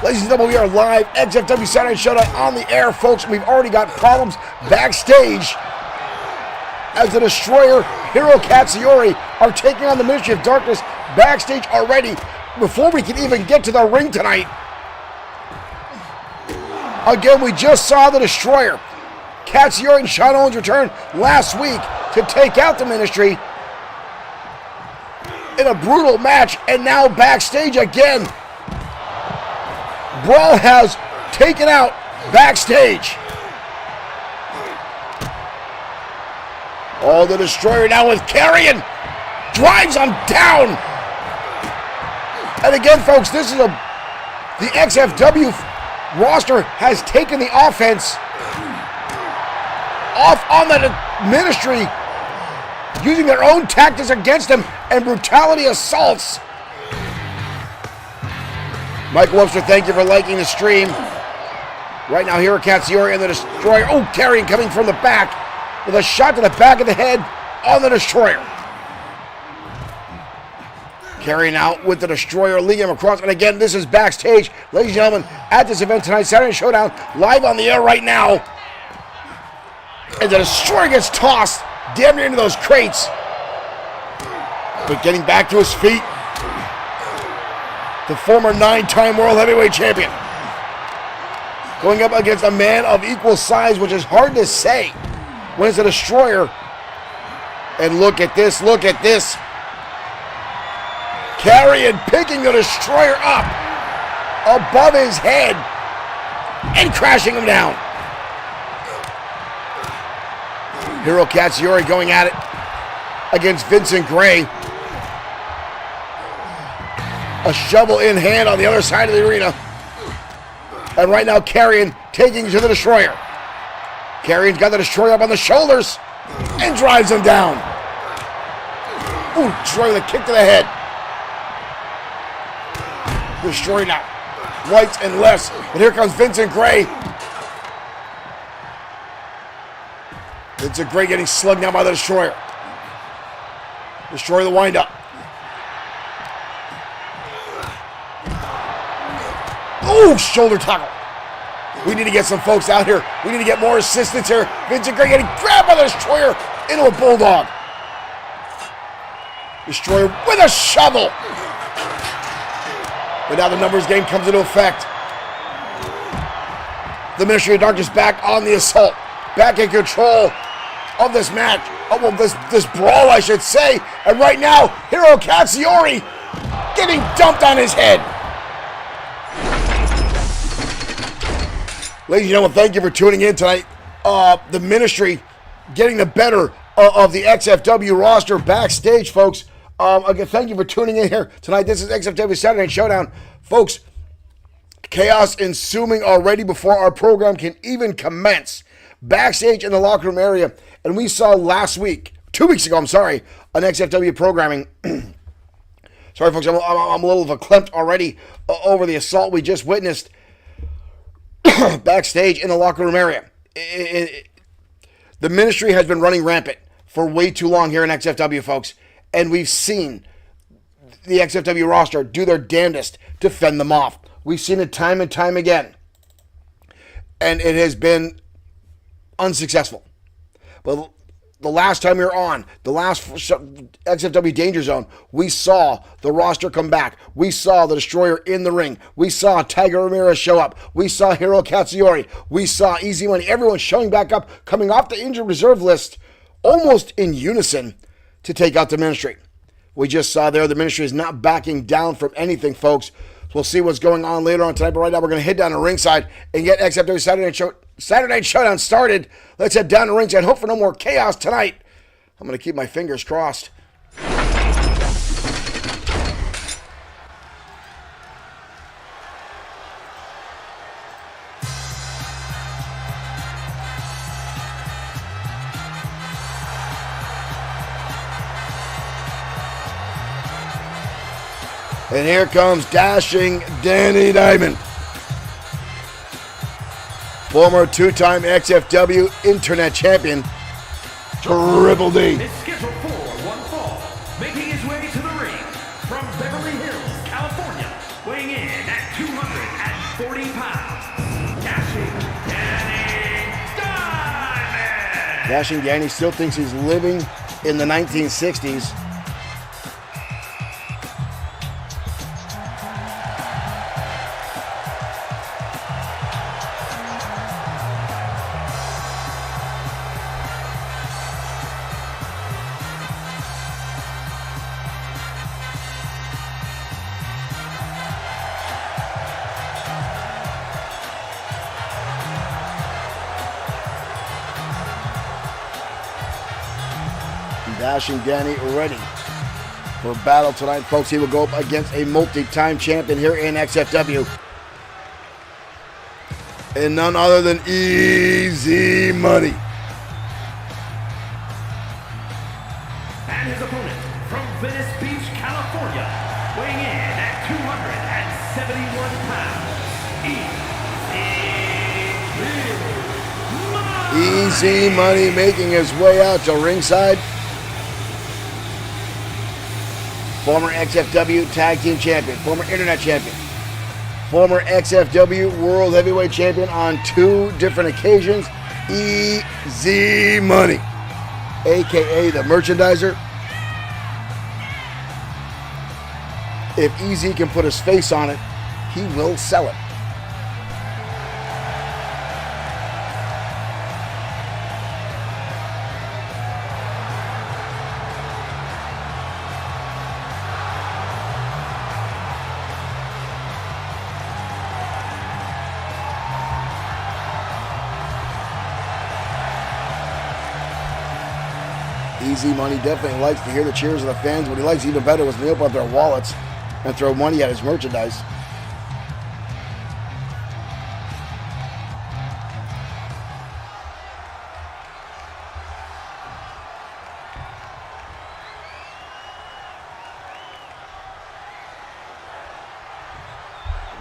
Ladies and gentlemen, we are live, XFW Saturday Showdown on the air, folks. We've already got problems backstage as the Destroyer, Hiro Katsuyori, are taking on the Ministry of Darkness backstage already before we can even get to the ring tonight. Again, we just saw the Destroyer, Katsuyori and Sean Owens return last week to take out the Ministry in a brutal match, and now backstage again. Brawl has taken out backstage. Oh, the Destroyer now with Carrion. Drives him down. And again, folks, this is the XFW roster has taken the offense off on the Ministry, using their own tactics against them and brutality assaults. Michael Webster, thank you for liking the stream. Right now, Hiro Katsuyori and the Destroyer. Oh, Carrion coming from the back with a shot to the back of the head on the Destroyer. Carrion out with the Destroyer, leading him across. And again, this is backstage. Ladies and gentlemen, at this event tonight, Saturday Showdown, live on the air right now. And the Destroyer gets tossed damn near into those crates. But getting back to his feet, the former 9-time World Heavyweight Champion, going up against a man of equal size, which is hard to say when it's a Destroyer. And look at this, look at this. Carrion picking the Destroyer up above his head and crashing him down. Hiro Katsuyori going at it against Vincent Gray. A shovel in hand on the other side of the arena. And right now, Carrion taking to the Destroyer. Carrion's got the Destroyer up on the shoulders and drives him down. Ooh, Destroyer with a kick to the head. Destroyer now rights and lefts. But here comes Vincent Gray. Vincent Gray getting slugged down by the Destroyer. Destroyer the windup. Ooh, shoulder tackle. We need to get some folks out here. We need to get more assistance here. Vincent Gray getting grabbed by the Destroyer into a bulldog. Destroyer with a shovel. But now the numbers game comes into effect. The Ministry of Darkness back on the assault. Back in control of this match. Oh, well, this brawl, I should say. And right now, Hiro Katsuyori getting dumped on his head. Ladies and gentlemen, thank you for tuning in tonight. The Ministry getting the better of the XFW roster backstage, folks. Again, thank you for tuning in here tonight. This is XFW Saturday Showdown. Folks, chaos ensuing already before our program can even commence. Backstage in the locker room area. And we saw last week, 2 weeks ago, I'm sorry, on XFW programming. Sorry, folks, I'm a little verklempt already over the assault we just witnessed backstage in the locker room area. The Ministry has been running rampant for way too long here in XFW, folks. And we've seen the XFW roster do their damnedest to fend them off. We've seen it time and time again. And it has been unsuccessful. But the last time we were on, the last XFW Danger Zone, we saw the roster come back. We saw the Destroyer in the ring. We saw Tiger Ramirez show up. We saw Hiro Katsuyori. We saw Easy Money. Everyone showing back up, coming off the injured reserve list, almost in unison to take out the Ministry. We just saw there the Ministry is not backing down from anything, folks. We'll see what's going on later on tonight, but right now we're going to head down to ringside and get XFW Saturday Night Showdown started. Let's head down to ringside. Hope for no more chaos tonight. I'm going to keep my fingers crossed. And here comes dashing Danny Diamond. Former two-time XFW Internet Champion, Triple D. Is scheduled for one fall, making his way to the ring from Beverly Hills, California, weighing in at 240 140 pounds, Dashing Danny Diamond! Dashing Danny still thinks he's living in the 1960s. Dashing Danny ready for battle tonight, folks. He will go up against a multi-time champion here in XFW. And none other than Easy Money. And his opponent from Venice Beach, California, weighing in at 271 pounds, Easy Money making his way out to ringside. Former XFW Tag Team Champion, former Internet Champion, former XFW World Heavyweight Champion on 2 different occasions, Easy Money, a.k.a. the Merchandiser. If Easy can put his face on it, he will sell it. Easy Money definitely likes to hear the cheers of the fans. What he likes even better was when they open up their wallets and throw money at his merchandise.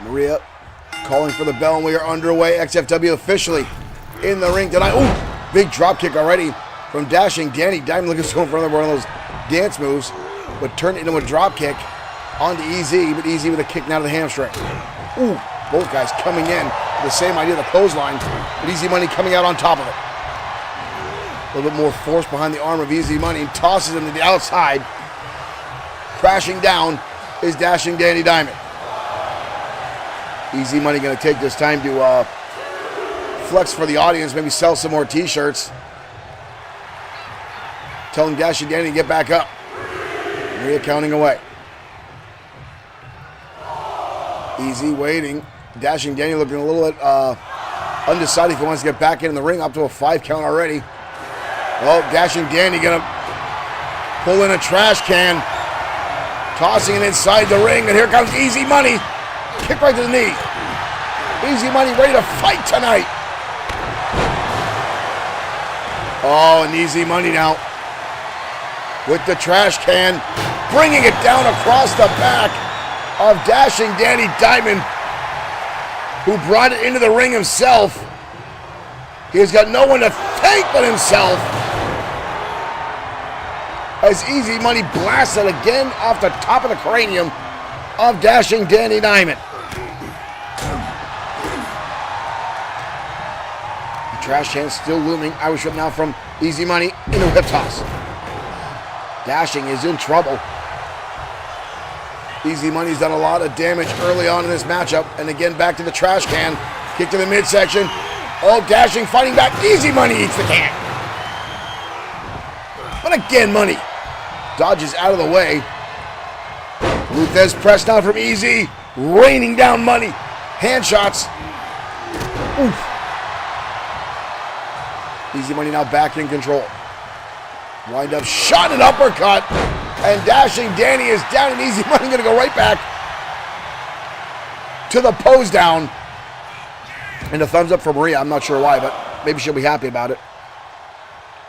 Maria calling for the bell, and we are underway. XFW officially in the ring tonight. Ooh, big drop kick already from Dashing Danny Diamond, looking so in front of one of those dance moves, but turned it into a drop kick onto Easy, but Easy with a kick out of the hamstring. Ooh, both guys coming in with the same idea, the clothesline, but Easy Money coming out on top of it. A little bit more force behind the arm of Easy Money, and tosses him to the outside. Crashing down is Dashing Danny Diamond. Easy Money going to take this time to flex for the audience, maybe sell some more t-shirts. Telling Dashing Danny to get back up. Maria counting away. Easy waiting. Dashing Danny looking a little bit undecided if he wants to get back in the ring, up to a 5 count already. Oh, Dashing Danny gonna pull in a trash can, tossing it inside the ring, and here comes Easy Money. Kick right to the knee. Easy Money ready to fight tonight. Oh, and Easy Money now with the trash can, bringing it down across the back of Dashing Danny Diamond, who brought it into the ring himself. He has got no one to thank but himself, as Easy Money blasted again off the top of the cranium of Dashing Danny Diamond. The trash can still looming. Irish whip now from Easy Money into a hip toss. Dashing is in trouble. Easy Money's done a lot of damage early on in this matchup. And again, back to the trash can. Kick to the midsection. Oh, Dashing fighting back. Easy Money eats the can. But again, Money dodges out of the way. Luthez press now from Easy. Raining down Money. Hand shots. Oof. Easy Money now back in control. Wind up shot and uppercut. And Dashing Danny is down, and Easy Money going to go right back to the pose down. And a thumbs up for Maria. I'm not sure why, but maybe she'll be happy about it.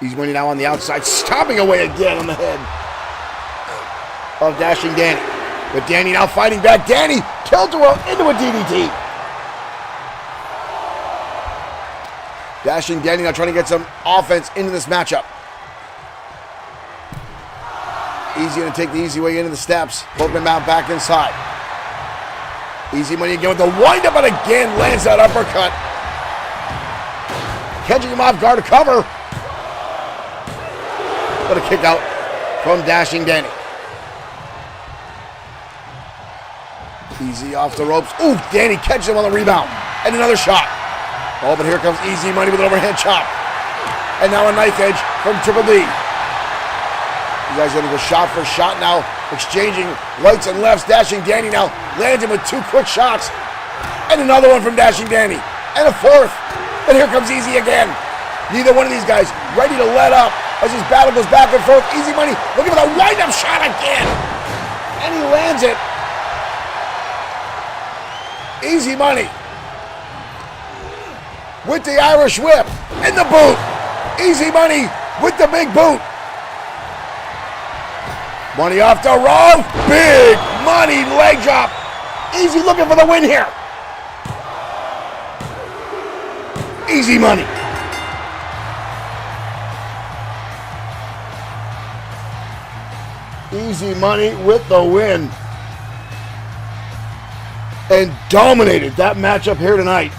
Easy Money now on the outside, stomping away again on the head of Dashing Danny. But Danny now fighting back. Danny tilt-a-whirl into a DDT. Dashing Danny now trying to get some offense into this matchup. Easy going to take the easy way into the steps. Both men out back inside. Easy Money again with the windup, and again lands that uppercut. Catching him off guard to cover. But a kick out from Dashing Danny. Easy off the ropes. Ooh, Danny catches him on the rebound. And another shot. Oh, but here comes Easy Money with an overhand chop. And now a knife edge from Triple D. You guys are going to go shot for shot now. Exchanging rights and lefts. Dashing Danny now lands him with 2 quick shots. And another one from Dashing Danny. And a fourth. And here comes Easy again. Neither one of these guys ready to let up as this battle goes back and forth. Easy Money looking for the wind-up shot again. And he lands it. Easy Money with the Irish whip and the boot. Easy Money with the big boot. Money off the rope. Big Money leg drop. Easy looking for the win here. Easy Money. Easy Money with the win. And dominated that matchup here tonight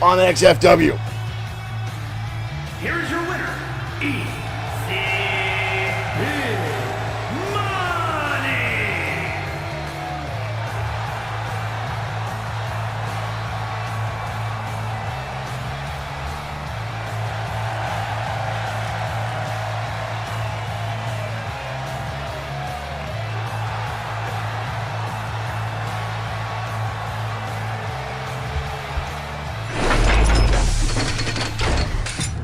on XFW. Here is your winner, Easy Money.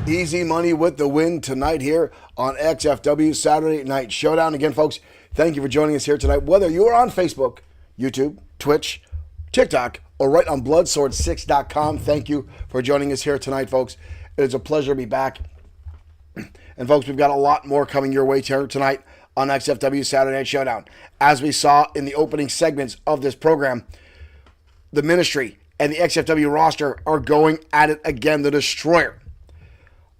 Easy Money with the win tonight here on XFW Saturday Night Showdown. Again, folks, thank you for joining us here tonight. Whether you are on Facebook, YouTube, Twitch, TikTok, or right on Bloodsword6.com, thank you for joining us here tonight, folks. It is a pleasure to be back. And, folks, we've got a lot more coming your way here tonight on XFW Saturday Night Showdown. As we saw in the opening segments of this program, the Ministry and the XFW roster are going at it again. The Destroyer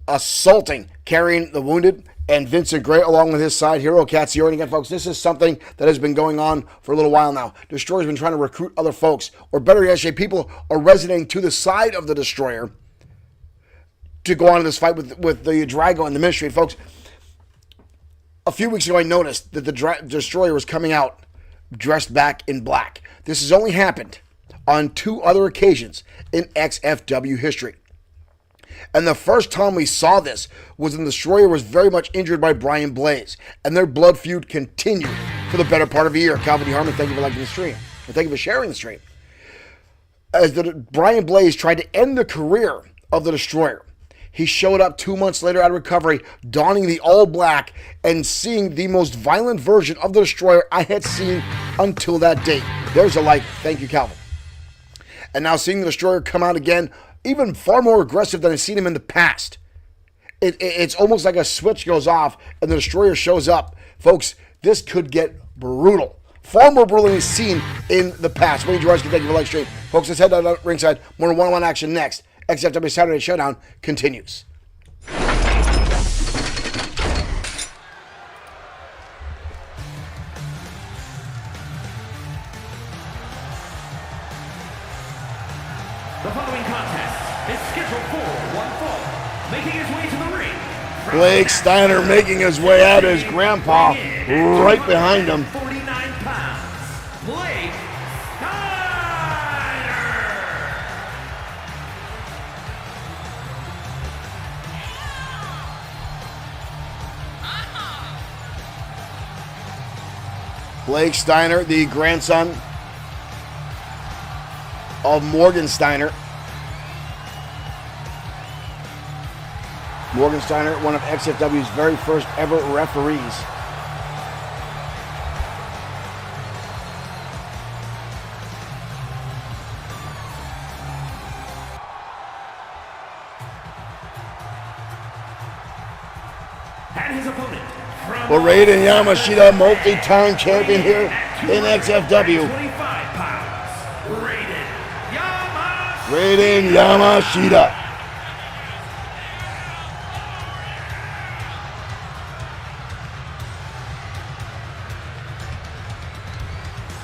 assaulting, carrying the wounded, and Vincent Gray along with his side hero, Katsiori. And again, folks, this is something that has been going on for a little while now. Destroyer's been trying to recruit other folks, or better yet, people are resonating to the side of the Destroyer to go on in this fight with the Drago and the Ministry. And folks, a few weeks ago I noticed that the Destroyer was coming out dressed back in black. This has only happened on 2 other occasions in XFW history. And the first time we saw this was when the Destroyer was very much injured by Brian Blaze. And their blood feud continued for the better part of a year. Calvin D. Harmon, thank you for liking the stream. And thank you for sharing the stream. As Brian Blaze tried to end the career of the Destroyer, he showed up 2 months later out of recovery, donning the all black and seeing the most violent version of the Destroyer I had seen until that date. There's a like. Thank you, Calvin. And now seeing the Destroyer come out again, even far more aggressive than I've seen him in the past. It's almost like a switch goes off and the Destroyer shows up. Folks, this could get brutal. Far more brutal than we've seen in the past. Wayne Gerard's thank you for live stream. Folks, let's head down to ringside. More one-on-one action next. XFW Saturday Showdown continues. The following contest is scheduled for one fall. Making his way to the ring. Blake Steiner making his way out of his grandpa right behind him. 49 pounds. Blake Steiner. Blake Steiner, the grandson of Morgan Steiner. Morgan Steiner, one of XFW's very first ever referees. And his opponent from Raiden Yamashita, multi-time champion here in XFW. 25 pounds. Raiden Yamashita.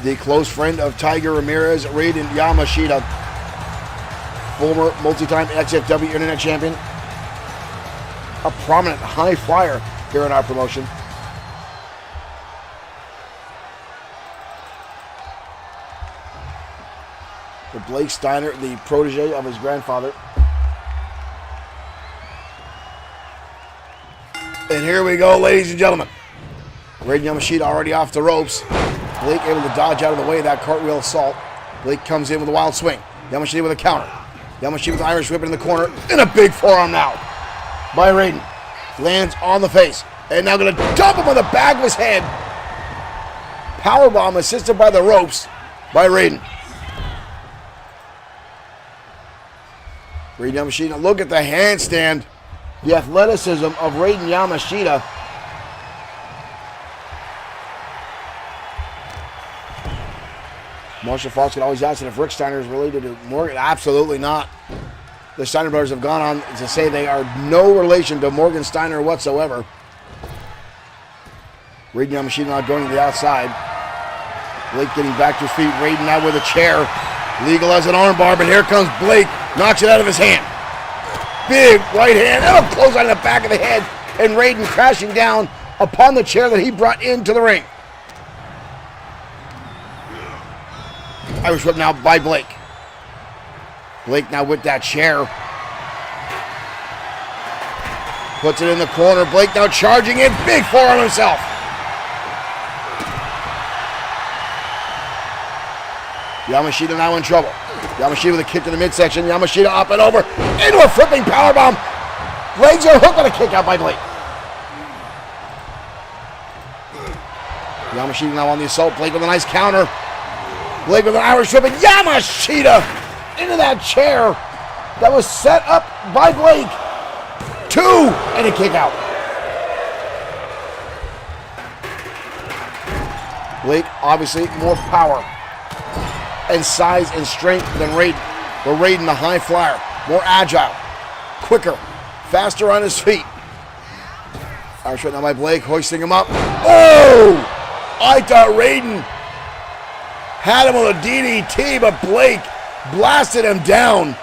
the close friend of Tiger Ramirez, Raiden Yamashita, former multi-time XFW Internet Champion, a prominent high flyer here in our promotion. The Blake Steiner, the protege of his grandfather. And here we go, ladies and gentlemen. Raiden Yamashita already off the ropes. Blake able to dodge out of the way of that cartwheel assault. Blake comes in with a wild swing. Yamashita with a counter. Yamashita with the Irish whip into the corner. And a big forearm now by Raiden. Lands on the face. And now going to dump him on the back of his head. Powerbomb assisted by the ropes by Raiden. Raiden Yamashita, look at the handstand. The athleticism of Raiden Yamashita. Marshall Fox could always ask if Rick Steiner is related to Morgan. Absolutely not. The Steiner brothers have gone on to say they are no relation to Morgan Steiner whatsoever. Raiden Yamashita now going to the outside. Blake getting back to his feet. Raiden now with a chair. Legal as an armbar, but here comes Blake. Knocks it out of his hand. Big right hand. And a close on the back of the head. And Raiden crashing down upon the chair that he brought into the ring. Irish whip now by Blake. Blake now with that chair. Puts it in the corner. Blake now charging in. Big forearm himself. Yamashita now in trouble. Yamashita with a kick to the midsection. Yamashita up and over. Into a flipping powerbomb. Legs are hooked on a kick out by Blake. Yamashita now on the assault. Blake with a nice counter. Blake with an Irish whip, and Yamashita into that chair that was set up by Blake. 2 and a kick out. Blake obviously more power and size and strength than Raiden. But Raiden the high flyer, more agile, quicker, faster on his feet. Irish whip now by Blake, hoisting him up. Oh! I thought Raiden had him on a DDT, but Blake blasted him down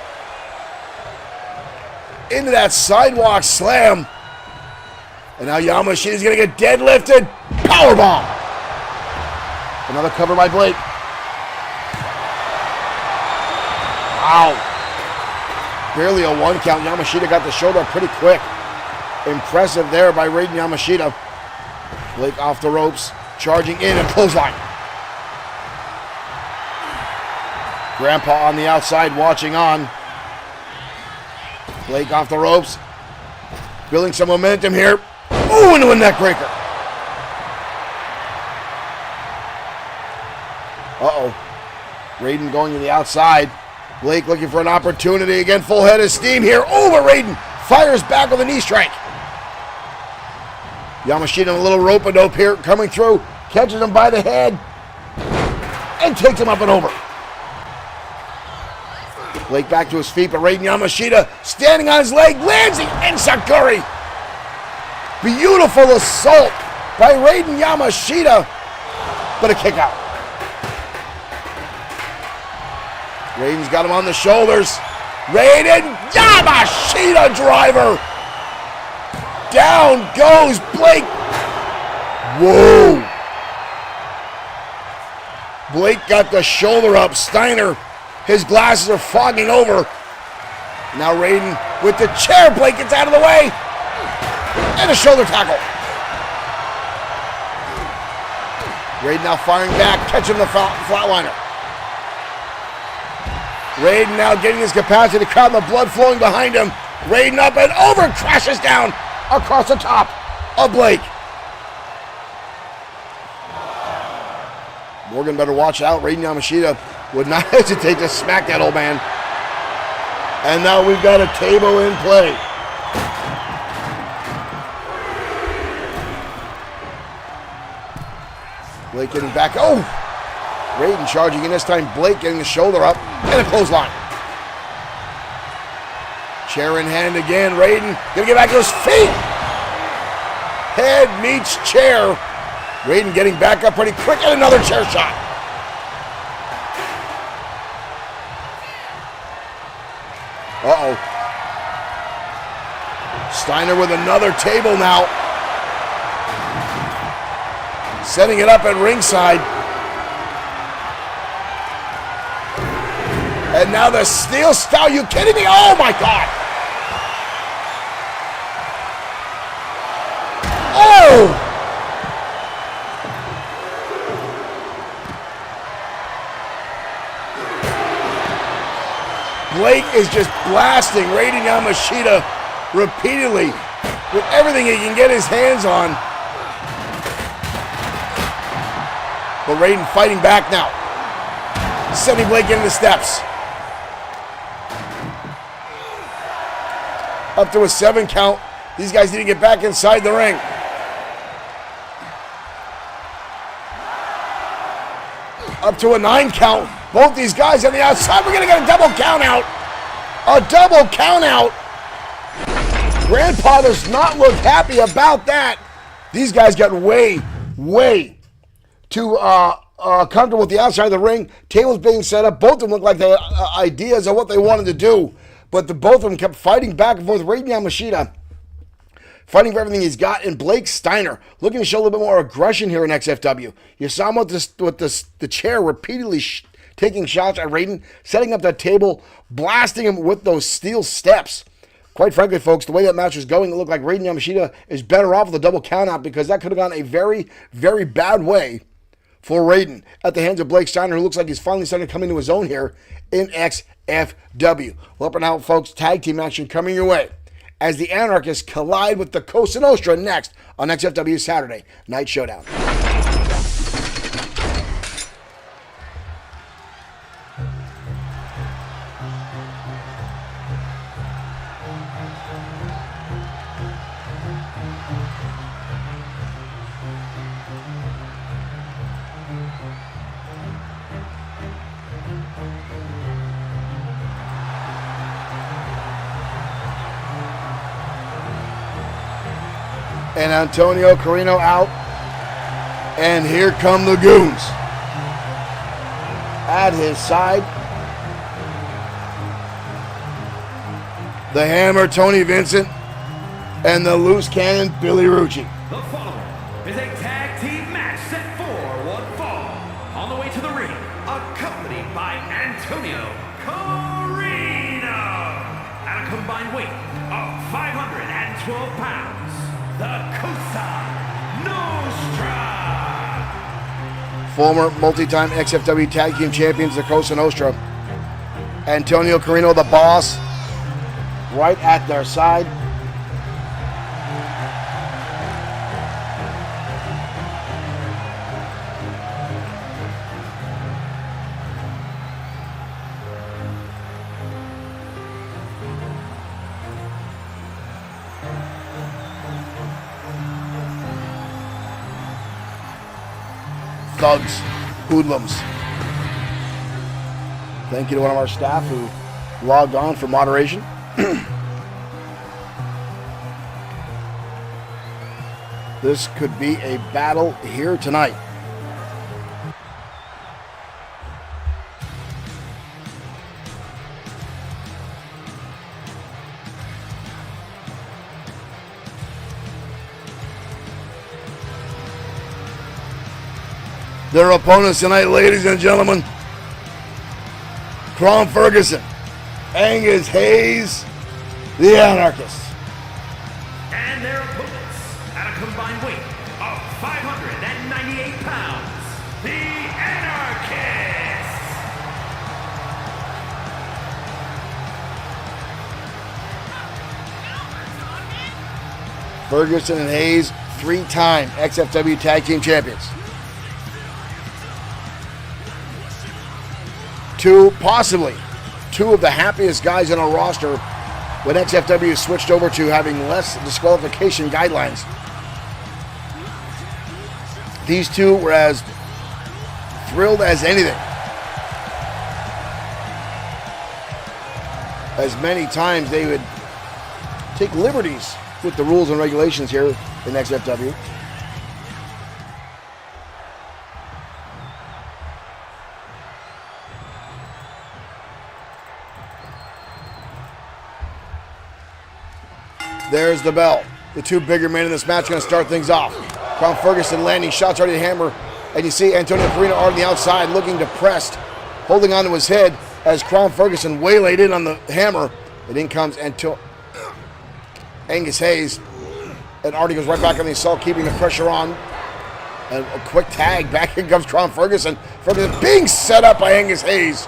into that sidewalk slam. And now Yamashita's going to get deadlifted. Powerbomb. Another cover by Blake. Wow. Barely a 1 count. Yamashita got the shoulder up pretty quick. Impressive there by Raiden Yamashita. Blake off the ropes, charging in and clothesline. Grandpa on the outside watching on. Blake off the ropes. Building some momentum here. Ooh, into a neck breaker. Uh-oh. Raiden going to the outside. Blake looking for an opportunity. Again, full head of steam here. Oh, but Raiden fires back with a knee strike. Yamashita a little rope-a-dope here coming through. Catches him by the head. And takes him up and over. Blake back to his feet, but Raiden Yamashita standing on his leg, lands the enziguri. Beautiful assault by Raiden Yamashita, but a kick out. Raiden's got him on the shoulders. Raiden Yamashita driver. Down goes Blake. Whoa. Blake got the shoulder up. Steiner, his glasses are fogging over. Now Raiden with the chair. Blake gets out of the way. And a shoulder tackle. Raiden now firing back, catching the flatliner. Raiden now getting his capacity to crowd, the blood flowing behind him. Raiden up and over, crashes down across the top of Blake. Morgan better watch out. Raiden Yamashita would not hesitate to smack that old man. And now we've got a table in play. Blake getting back. Oh! Raiden charging in this time. Blake getting the shoulder up and a clothesline. Chair in hand again. Raiden gonna get back to his feet. Head meets chair. Raiden getting back up pretty quick and another chair shot. Uh-oh. Steiner with another table now. Setting it up at ringside. And now the steel style. You kidding me? Oh my God. Oh! Blake is just blasting Raiden Yamashita repeatedly with everything he can get his hands on. But Raiden fighting back now. Sending Blake into the steps. Up to a 7 count. These guys need to get back inside the ring. Up to a 9 count. Both these guys on the outside. We're going to get a double count out. A double count out. Grandpa does not look happy about that. These guys got way too comfortable with the outside of the ring. Tables being set up. Both of them look like they had ideas of what they wanted to do. But both of them kept fighting back and forth. Raiden Yamashita fighting for everything he's got. And Blake Steiner looking to show a little bit more aggression here in XFW. You saw him with the chair repeatedly taking shots at Raiden, setting up that table, blasting him with those steel steps. Quite frankly, folks, the way that match was going, it looked like Raiden Yamashita is better off with a double countout because that could have gone a very, very bad way for Raiden at the hands of Blake Steiner, who looks like he's finally starting to come into his own here in XFW. Well, up and out, folks, tag team action coming your way as the Anarchists collide with the Cosa Nostra next on XFW Saturday Night Showdown. And Antonio Carino out. And here come the Goons. At his side, the Hammer, Tony Vincent, and the Loose Cannon, Billy Rucci. The following is a tag team match set for one fall. On the way to the ring, accompanied by Antonio Carino. At a combined weight of 512 pounds. The Cosa Nostra. Former multi-time XFW Tag Team Champions, the Cosa Nostra. Antonio Carino, the boss, right at their side. Thugs, hoodlums. Thank you to one of our staff who logged on for moderation. This could be a battle here tonight. Their opponents tonight, ladies and gentlemen, Crom Ferguson, Angus Hayes, the Anarchists. And their opponents, at a combined weight of 598 pounds, the Anarchists. Ferguson and Hayes, 3-time XFW Tag Team Champions. Possibly two of the happiest guys in our roster when XFW switched over to having less disqualification guidelines. These two were as thrilled as anything. As many times they would take liberties with the rules and regulations here in XFW. There's the bell. The two bigger men in this match are going to start things off. Crown Ferguson landing shots already to Hammer. And you see Antonio Carino on the outside looking depressed, holding onto his head as Crown Ferguson waylaid in on the Hammer. And in comes Angus Hayes. And Artie goes right back on the assault, keeping the pressure on. And a quick tag. Back in comes Crown Ferguson. Ferguson being set up by Angus Hayes.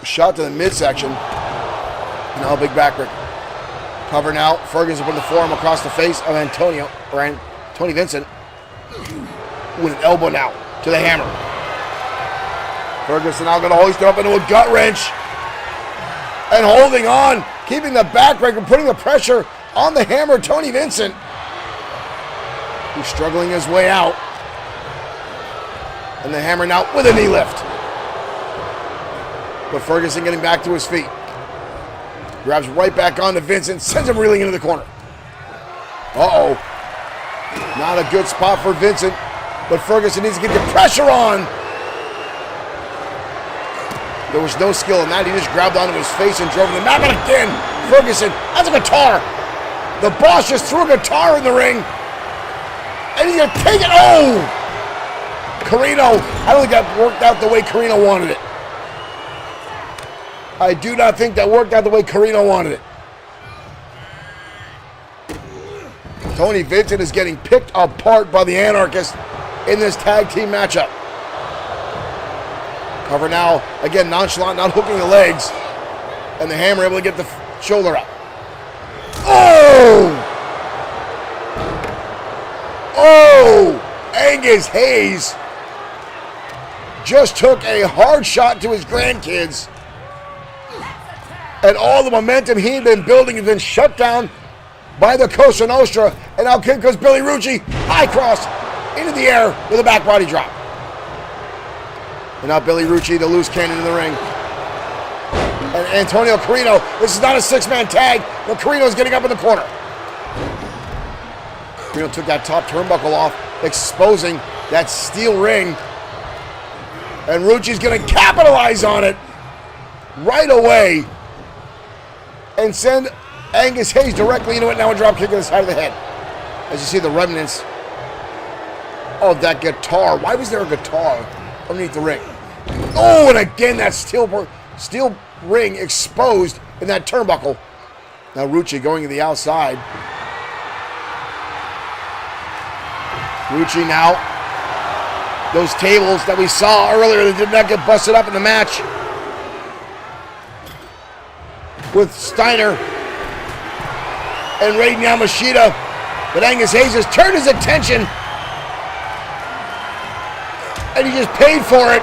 Shot to the midsection. Now a big backbreaker. Cover now. Ferguson putting the forearm across the face of Tony Vincent. With an elbow now to the Hammer. Ferguson now going to hoist it up into a gut wrench. And holding on. Keeping the backbreaker. Putting the pressure on the Hammer. Tony Vincent. Who's struggling his way out. And the Hammer now with a knee lift. But Ferguson getting back to his feet. Grabs right back onto Vincent. Sends him reeling into the corner. Uh-oh. Not a good spot for Vincent. But Ferguson needs to get the pressure on. There was no skill in that. He just grabbed onto his face and drove him the map. And again, Ferguson has a guitar. The boss just threw a guitar in the ring. And he's going to take it. Oh! Carino. I don't think that worked out the way Carino wanted it. I do not think that worked out the way Carino wanted it. Tony Vincent is getting picked apart by the Anarchist in this tag team matchup. Cover now. Again, nonchalant, not hooking the legs. And the Hammer able to get the shoulder up. Oh! Oh! Angus Hayes just took a hard shot to his grandkids. And all the momentum he had been building has been shut down by the Cosa Nostra. And now here comes Billy Rucci. High cross into the air with a back body drop. And now Billy Rucci, the loose cannon in the ring. And Antonio Carino. This is not a six-man tag, but Carino's getting up in the corner. Carino took that top turnbuckle off, exposing that steel ring. And Rucci's going to capitalize on it right away and send Angus Hayes directly into it. Now a drop kick to the side of the head. As you see the remnants of that guitar. Why was there a guitar underneath the ring? Oh, and again that steel ring exposed in that turnbuckle. Now Rucci going to the outside. Rucci now. Those tables that we saw earlier that did not get busted up in the match with Steiner and Raiden Yamashita. But Angus Hayes has turned his attention and he just paid for it.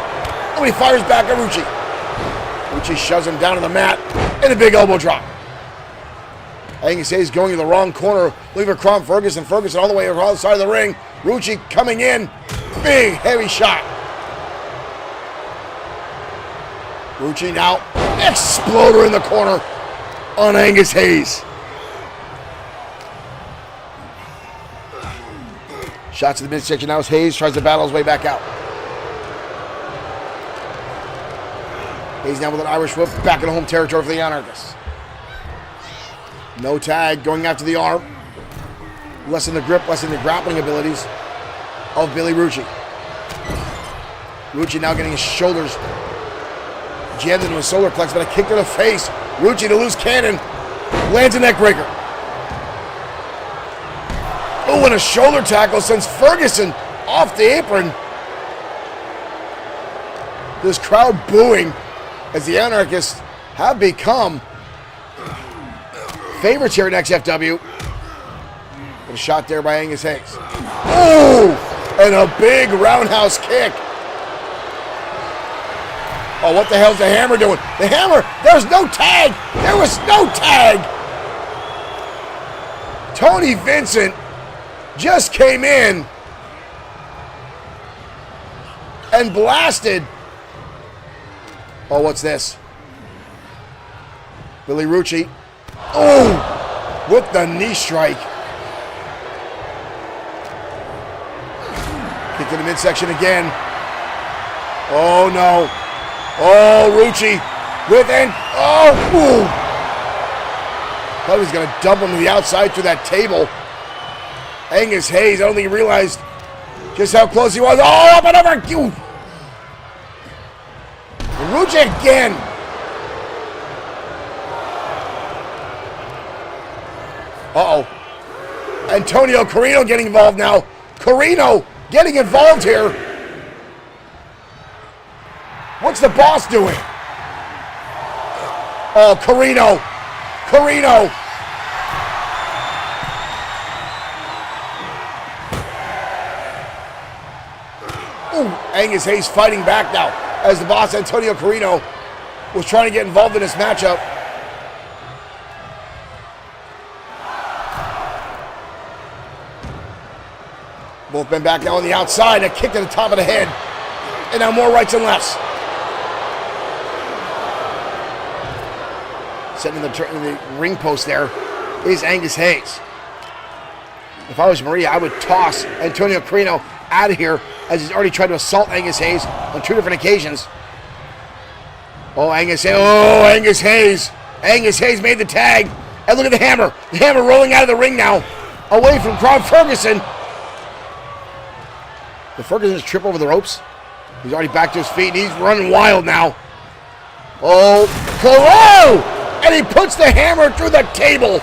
And he fires back at Rucci. Rucci shoves him down to the mat and a big elbow drop. Angus Hayes going to the wrong corner, leaving Crown Ferguson. Ferguson all the way across the side of the ring. Rucci coming in. Big, heavy shot. Rucci now. Exploder in the corner on Angus Hayes. Shots to the midsection now as Hayes tries to battle his way back out. Hayes now with an Irish whip back in home territory for the Anarchists. No tag, going after the arm. Lessen the grip, lessen the grappling abilities of Billy Rucci. Rucci now getting his shoulders jammed into his solar plex, but a kick to the face. Rucci to loose cannon. Lands a neck breaker. Oh, and a shoulder tackle sends Ferguson off the apron. This crowd booing as the Anarchists have become favorites here at XFW. A shot there by Angus Hayes. Oh, and a big roundhouse kick. Oh, what the hell's the Hammer doing? The Hammer, there's no tag. There was no tag. Tony Vincent just came in and blasted. Oh, what's this? Billy Rucci. Oh, with the knee strike. Kick to the midsection again. Oh, no. Oh, Rucci with an... Oh, ooh. Thought he was going to dump him to the outside through that table. Angus Hayes, I don't think he realized just how close he was. Oh, up and over. Ruge again. Uh-oh. Antonio Carino getting involved now. Carino getting involved here. What's the boss doing? Oh, Carino. Carino. Ooh, Angus Hayes fighting back now as the boss, Antonio Carino, was trying to get involved in this matchup. Both men back now on the outside. A kick to the top of the head. And now more rights and lefts. Sitting in the ring post there is Angus Hayes. If I was Maria, I would toss Antonio Carino out of here, as he's already tried to assault Angus Hayes on 2 different occasions. Oh, Angus Hayes. Oh, Angus Hayes. Angus Hayes made the tag. And look at the hammer. The hammer rolling out of the ring now. Away from Crown Ferguson. Did Ferguson just trip over the ropes? He's already back to his feet, and he's running wild now. Oh, Caro! And he puts the hammer through the table.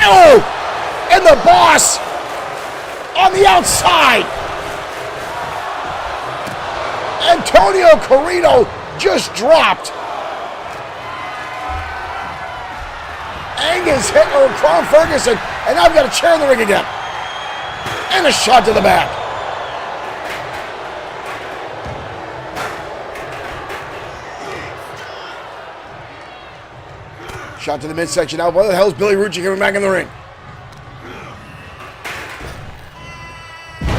Oh! And the boss on the outside. Antonio Carino just dropped. Angus hit Crown Ferguson, and now I've got a chair in the ring again. And a shot to the back. Shot to the midsection now. What the hell is Billy Rucci coming back in the ring?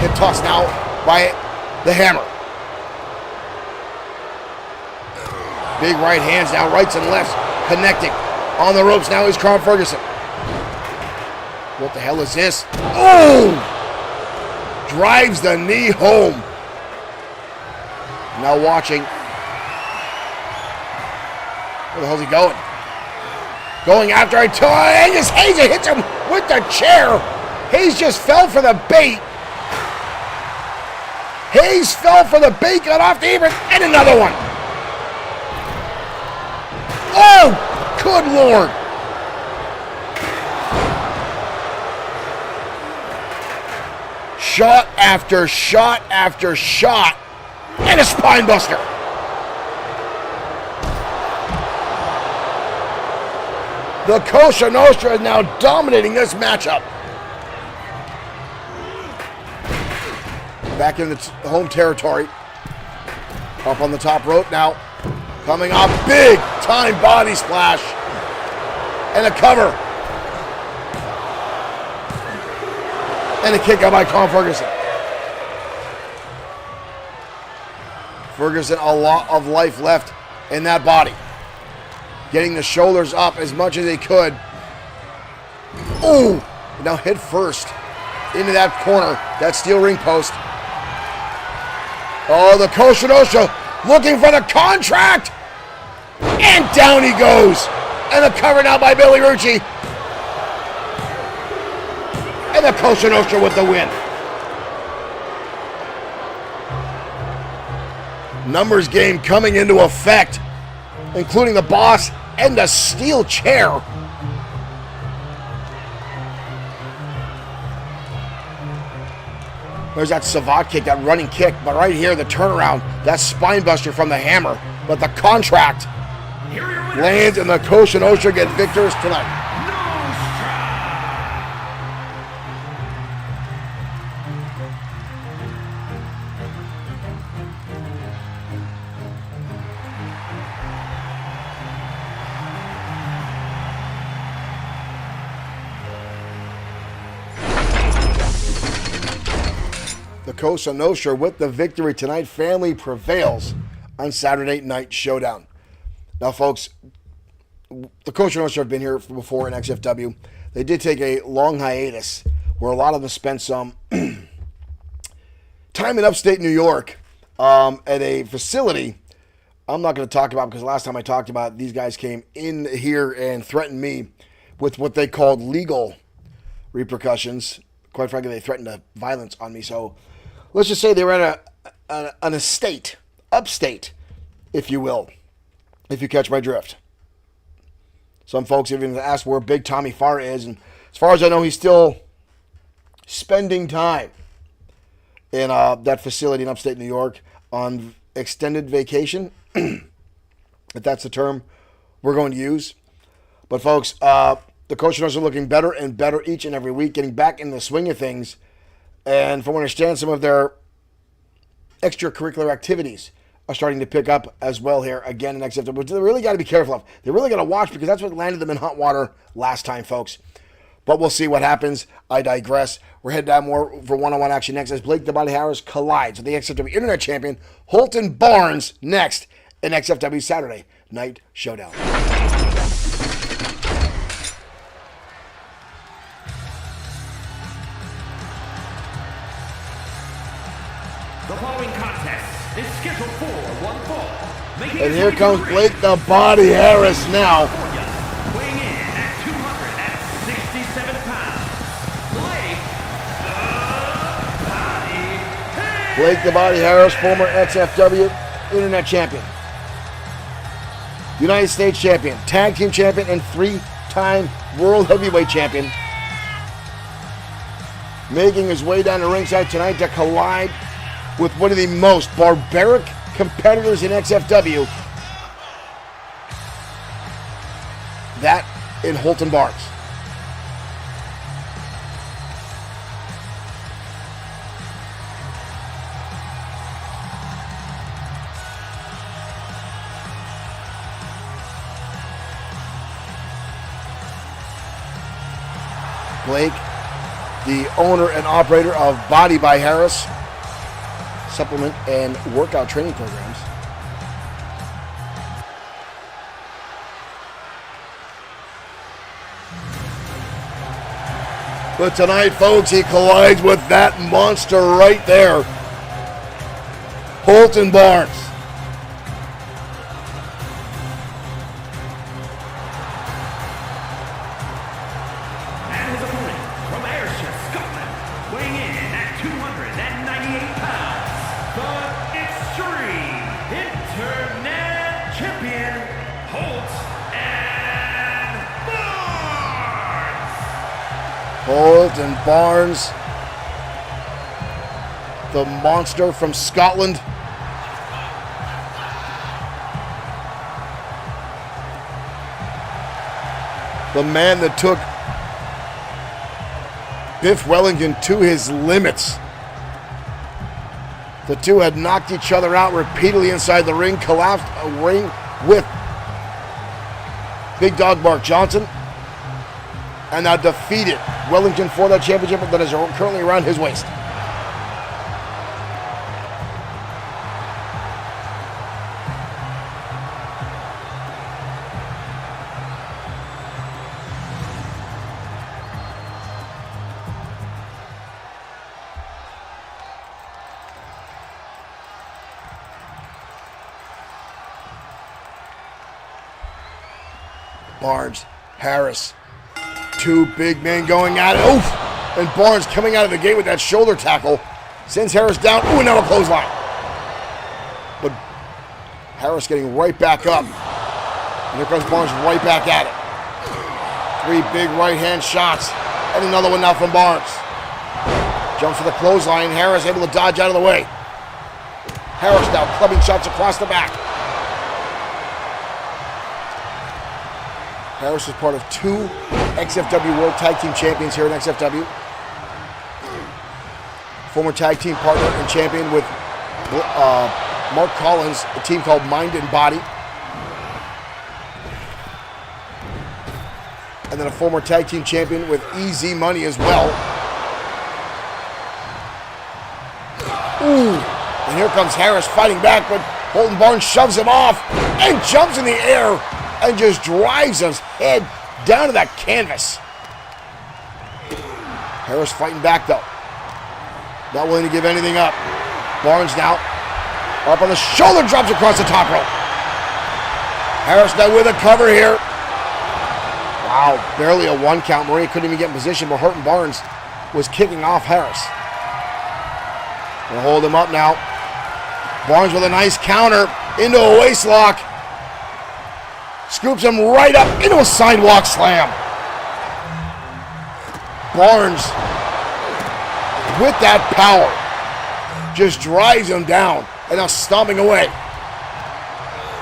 Hip toss now by the hammer. Big right hands now, rights and lefts connecting. On the ropes now is Crown Ferguson. What the hell is this? Oh! Drives the knee home. Now watching. Where the hell's he going? Going after Angus Hayes. Hits him with the chair. Hayes just fell for the bait. Hayes fell for the bait, got off the apron, and another one. Oh, good Lord. Shot after shot after shot, and a spine buster. The Cosa Nostra is now dominating this matchup. Back in the home territory. Up on the top rope now. Coming off big time body splash. And a cover. And a kick out by Crown Ferguson. Ferguson, a lot of life left in that body. Getting the shoulders up as much as they could. Ooh! Now head first into that corner, that steel ring post. Oh, the Cosa Nostra looking for the contract. And down he goes. And a cover now by Billy Rucci. And the Cosa Nostra with the win. Numbers game coming into effect, including the boss and a steel chair. There's that savate kick, that running kick, but right here, the turnaround, that spine buster from the hammer. But the contract lands, and the Cosa Nostra get victors tonight. The Cosa Nostra with the victory tonight. Family prevails on Saturday Night Showdown. Now, folks, the Cosa Nostra have been here before in XFW. They did take a long hiatus where a lot of them spent some time in upstate New York at a facility I'm not going to talk about, because last time I talked about it, these guys came in here and threatened me with what they called legal repercussions. Quite frankly, they threatened violence on me. So let's just say they were at an estate, upstate, if you will, if you catch my drift. Some folks even asked where Big Tommy Farr is, and as far as I know, he's still spending time in that facility in upstate New York on extended vacation, if that's the term we're going to use. But folks, the coach and us are looking better and better each and every week, getting back in the swing of things. And from what I understand, some of their extracurricular activities are starting to pick up as well here again in XFW. But they really got to be careful of. They really got to watch, because that's what landed them in hot water last time, folks. But we'll see what happens. I digress. We're heading down more for one-on-one action next as Blake the Body Harris collides with the XFW Internet Champion Holton Barnes next in XFW Saturday Night Showdown. The following contest is scheduled for one fall. And here comes Blake the Body Harris now. Weighing in at 267 pounds, Blake the Body Harris, former XFW Internet Champion, United States Champion, Tag Team Champion, and 3-time World Heavyweight Champion. Making his way down to ringside tonight to collide with one of the most barbaric competitors in XFW. That in Holton Barnes. Blake, the owner and operator of Body by Harris supplement and workout training programs. But tonight, folks, he collides with that monster right there, Holton Barnes. and his opponent from Ayrshire, Scotland, weighing in at 298 pounds, the Extreme Internet Champion, Holton Barnes. Holton Barnes, the monster from Scotland. The man that took Biff Wellington to his limits. The two had knocked each other out repeatedly inside the ring, collapsed a ring with Big Dog Mark Johnson, and now defeated Wellington for that championship that is currently around his waist. Barnes, Harris, two big men going at it. Oof! And Barnes coming out of the gate with that shoulder tackle. Sends Harris down. Ooh, and now a clothesline. But Harris getting right back up. And here comes Barnes right back at it. Three big right hand shots. And another one now from Barnes. Jumps for the clothesline. Harris able to dodge out of the way. Harris now clubbing shots across the back. Harris is part of two XFW World Tag Team Champions here in XFW. Former tag team partner and champion with Mark Collins, a team called Mind and Body. And then a former tag team champion with Easy Money as well. Ooh, and here comes Harris fighting back, but Holton Barnes shoves him off and jumps in the air and just drives his head down to that canvas. Harris fighting back though. Not willing to give anything up. Barnes now up on the shoulder, drops across the top rope. Harris now with a cover here. Wow, barely a 1 count. Maria couldn't even get in position, but Horton Barnes was kicking off Harris. Gonna hold him up now. Barnes with a nice counter into a waist lock. Scoops him right up into a sidewalk slam. Barnes, with that power, just drives him down and now stomping away.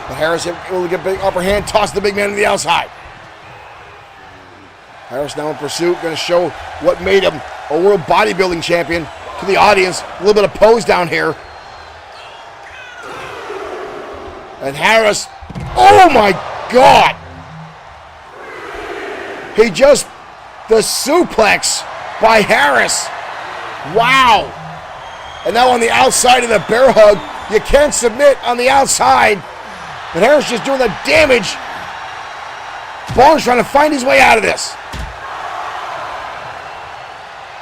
But Harris able to get a big upper hand, toss the big man to the outside. Harris now in pursuit, going to show what made him a world bodybuilding champion to the audience. A little bit of pose down here. And Harris, oh my God! The suplex by Harris. Wow. And now on the outside of the bear hug, you can't submit on the outside. But Harris just doing the damage. Barnes trying to find his way out of this.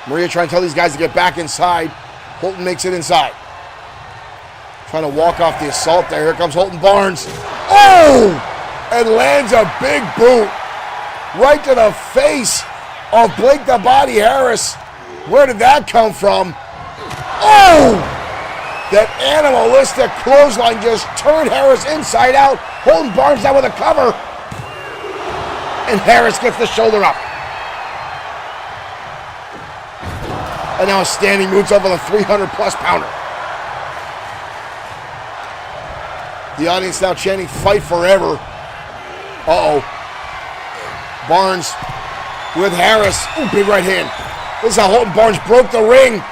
Maria trying to tell these guys to get back inside. Holton makes it inside. Trying to walk off the assault there. Here comes Holton Barnes. Oh! And lands a big boot right to the face of Blake the Body Harris. Where did that come from? Oh! That animalistic clothesline just turned Harris inside out. Holton Barnes down with a cover. And Harris gets the shoulder up. And now a standing moonsault with a 300-plus pounder. The audience now chanting, "Fight forever." Uh-oh. Barnes with Harris. Ooh, big right hand. This is how Holton Barnes broke the ring.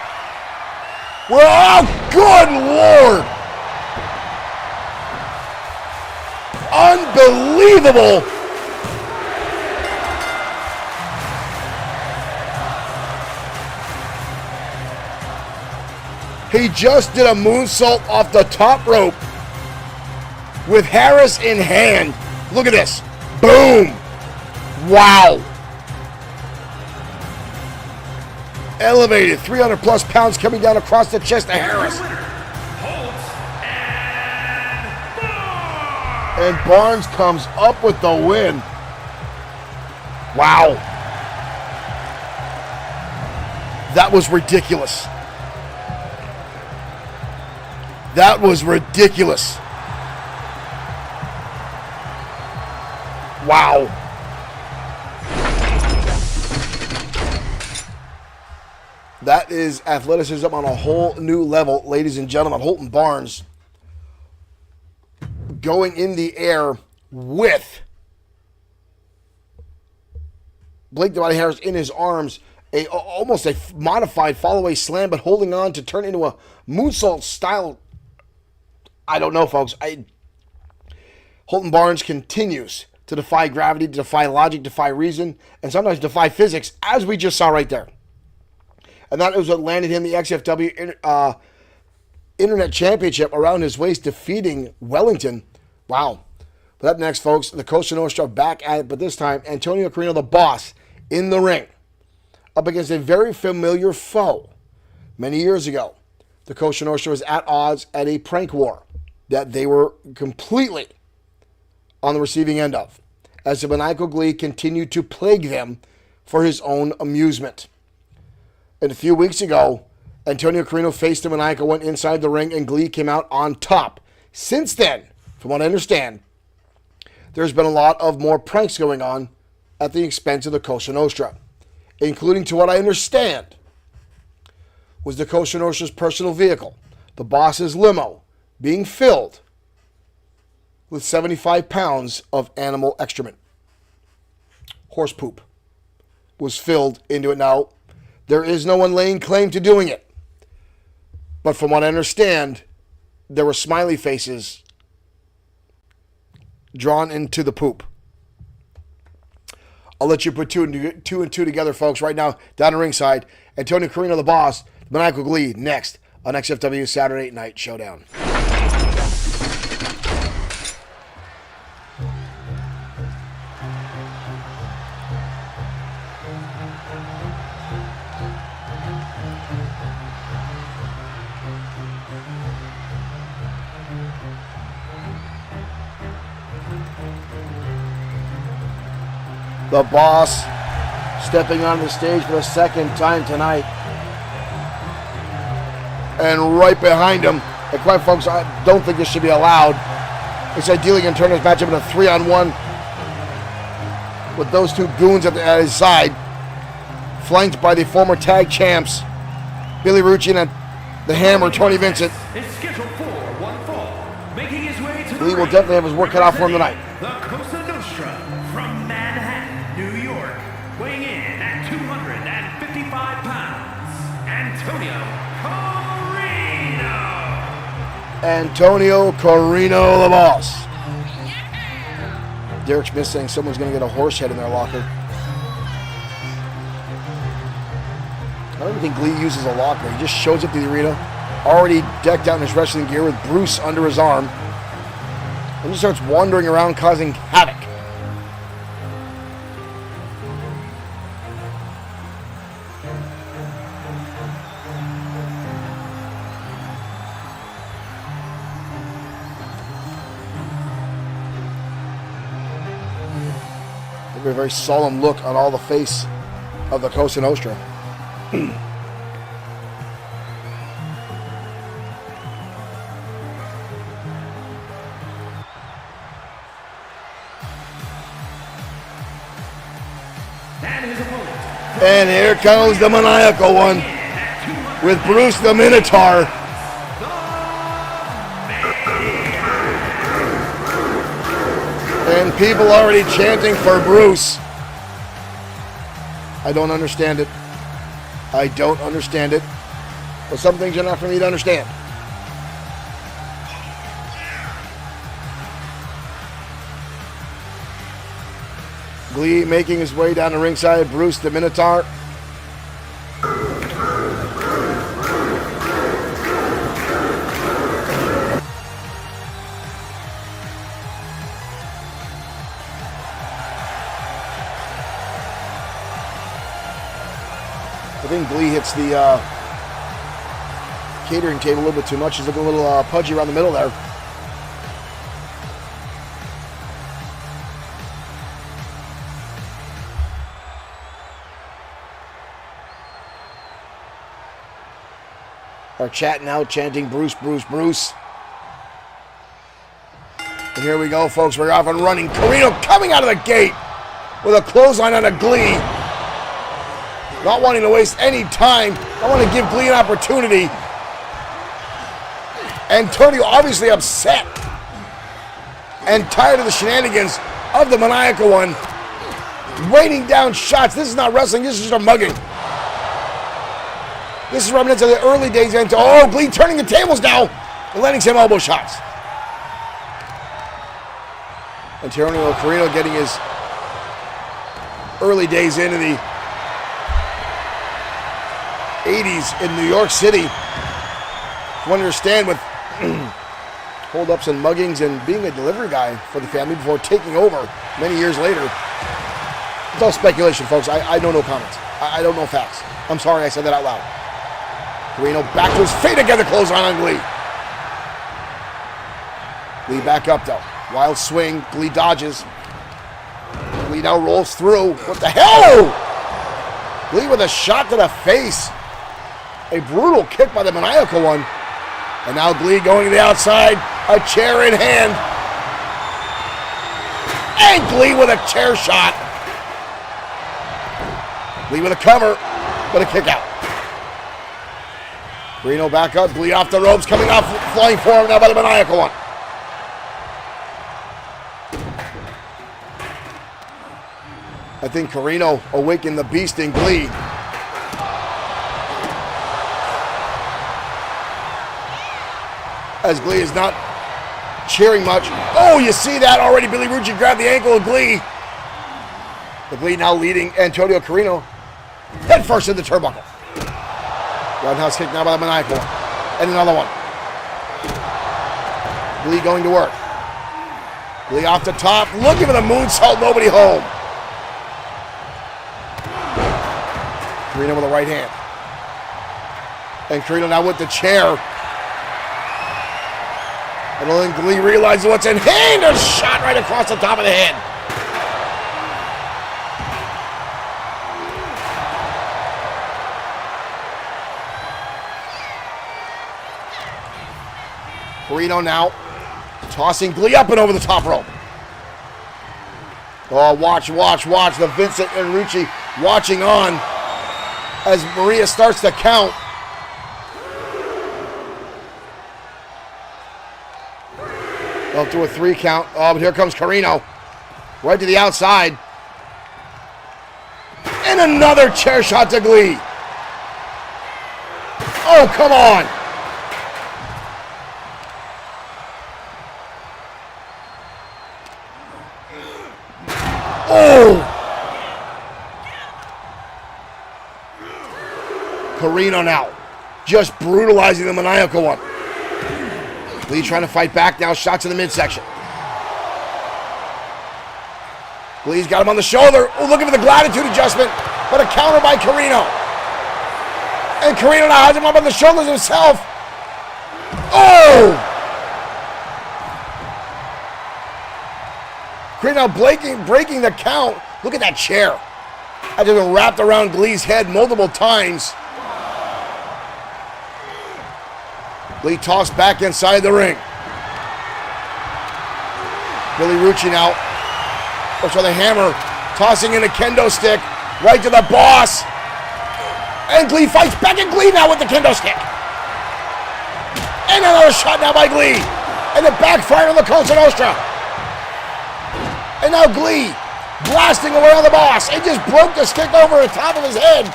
Well, oh, good Lord. Unbelievable. He just did a moonsault off the top rope with Harris in hand. Look at this. Boom. Wow. Elevated, 300-plus pounds coming down across the chest of Harris. And Barnes comes up with the win. Wow. That was ridiculous. That was ridiculous. Wow. That is athleticism on a whole new level, ladies and gentlemen. Holton Barnes going in the air with Blake the Body Harris in his arms. Almost a modified fall-away slam, but holding on to turn into a moonsault style. I don't know, folks. Holton Barnes continues to defy gravity, to defy logic, defy reason, and sometimes defy physics, as we just saw right there. And that was what landed him the XFW Internet Championship around his waist, defeating Wellington. Wow. But up next, folks, the Cosa Nostra back at it, but this time, Antonio Carino, the boss, in the ring, up against a very familiar foe. Many years ago, the Cosa Nostra was at odds at a prank war that they were completely on the receiving end of, as the maniacal glee continued to plague them for his own amusement. And a few weeks ago, Antonio Carino faced the maniacal, went inside the ring, and Glee came out on top. Since then, from what I understand, there's been a lot of more pranks going on at the expense of the Cosa Nostra, including, to what I understand, was the Cosa Nostra's personal vehicle, the boss's limo, being filled with 75 pounds of animal excrement. Horse poop was filled into it. Now, there is no one laying claim to doing it. But from what I understand, there were smiley faces drawn into the poop. I'll let you put two and two together, folks. Right now, down the ringside, Antonio Carino, the boss, the maniacal glee, next on XFW Saturday Night Showdown. The Boss stepping on the stage for the second time tonight. And right behind him, and quite folks, I don't think this should be allowed. It's ideally going to turn this match up into a 3-on-1 with those two goons at his side, flanked by the former tag champs, Billy Rucci and the Hammer, Tony Vincent. Is scheduled for one fall, making his way to the Lee will ring, definitely have his work cut out for him tonight. The Cosa Nostra from Manhattan, New York, weighing in at 255 pounds, Antonio Corino. Antonio Corino, the Boss. Derek Smith saying someone's going to get a horse head in their locker. I don't even think Lee uses a locker. He just shows up to the arena, already decked out in his wrestling gear with Bruce under his arm, and just starts wandering around causing havoc. A very solemn look on all the face of the Cosa Nostra. And here comes the maniacal one with Bruce the Minotaur. And people already chanting for Bruce. I don't understand it. I don't understand it. But some things are not for me to understand. Glee making his way down the ringside. Bruce the Minotaur. I think Glee hits the catering table a little bit too much. He's looking a little pudgy around the middle there. Are chatting out, chanting Bruce, Bruce, Bruce. And here we go, folks. We're off and running. Corino coming out of the gate with a clothesline on a Glee. Not wanting to waste any time. I want to give Glee an opportunity. Antonio obviously upset and tired of the shenanigans of the maniacal one. Raining down shots. This is not wrestling. This is just a mugging. This is reminiscent of the early days. Oh, Glee turning the tables now and landing some elbow shots. Antonio Corino getting his early days into the 80s in New York City. You understand with hold-ups and muggings and being a delivery guy for the family before taking over many years later. It's all speculation, folks. I know no comments. I don't know facts. I'm sorry I said that out loud. Corino back to his feet together, clothesline on Glee. Glee back up though. Wild swing. Glee dodges. Glee now rolls through. What the hell? Glee with a shot to the face. A brutal kick by the maniacal one. And now Glee going to the outside. A chair in hand. And Glee with a chair shot. Glee with a cover. But a kick out. Corino back up. Glee off the ropes. Coming off flying forward now by the maniacal one. I think Corino awakened the beast in Glee. As Glee is not cheering much. Oh, you see that already. Billy Rucci grabbed the ankle of Glee. The Glee now leading Antonio Corino head first in the turnbuckle. Roundhouse kick now by the maniacal one. And another one. Glee going to work. Glee off the top. Looking for the moonsault. Nobody home. Corino with the right hand. And Corino now with the chair. And then Glee realizes what's in hand. A shot right across the top of the head. Carino now tossing Glee up and over the top rope. Oh, watch. The Vincent and Rucci watching on as Maria starts to count. Up to a 3 count. Oh, but here comes Carino. Right to the outside. And another chair shot to Glee. Oh, come on. Oh! Carino now. Just brutalizing the maniacal one. Lee trying to fight back now. Shots in the midsection. Lee's got him on the shoulder. Oh, looking for the gratitude adjustment. But a counter by Carino. And Carino now has him up on the shoulders himself. Oh! Carino breaking the count. Look at that chair. That just been wrapped around Glee's head multiple times. Lee tossed back inside the ring. Billy Rucci now. Looks for the hammer. Tossing in a kendo stick. Right to the boss. And Glee fights back, and Glee now with the kendo stick. And another shot now by Glee. And it backfired on the Cosa Nostra. And now Glee blasting away on the boss. And just broke the stick over the top of his head.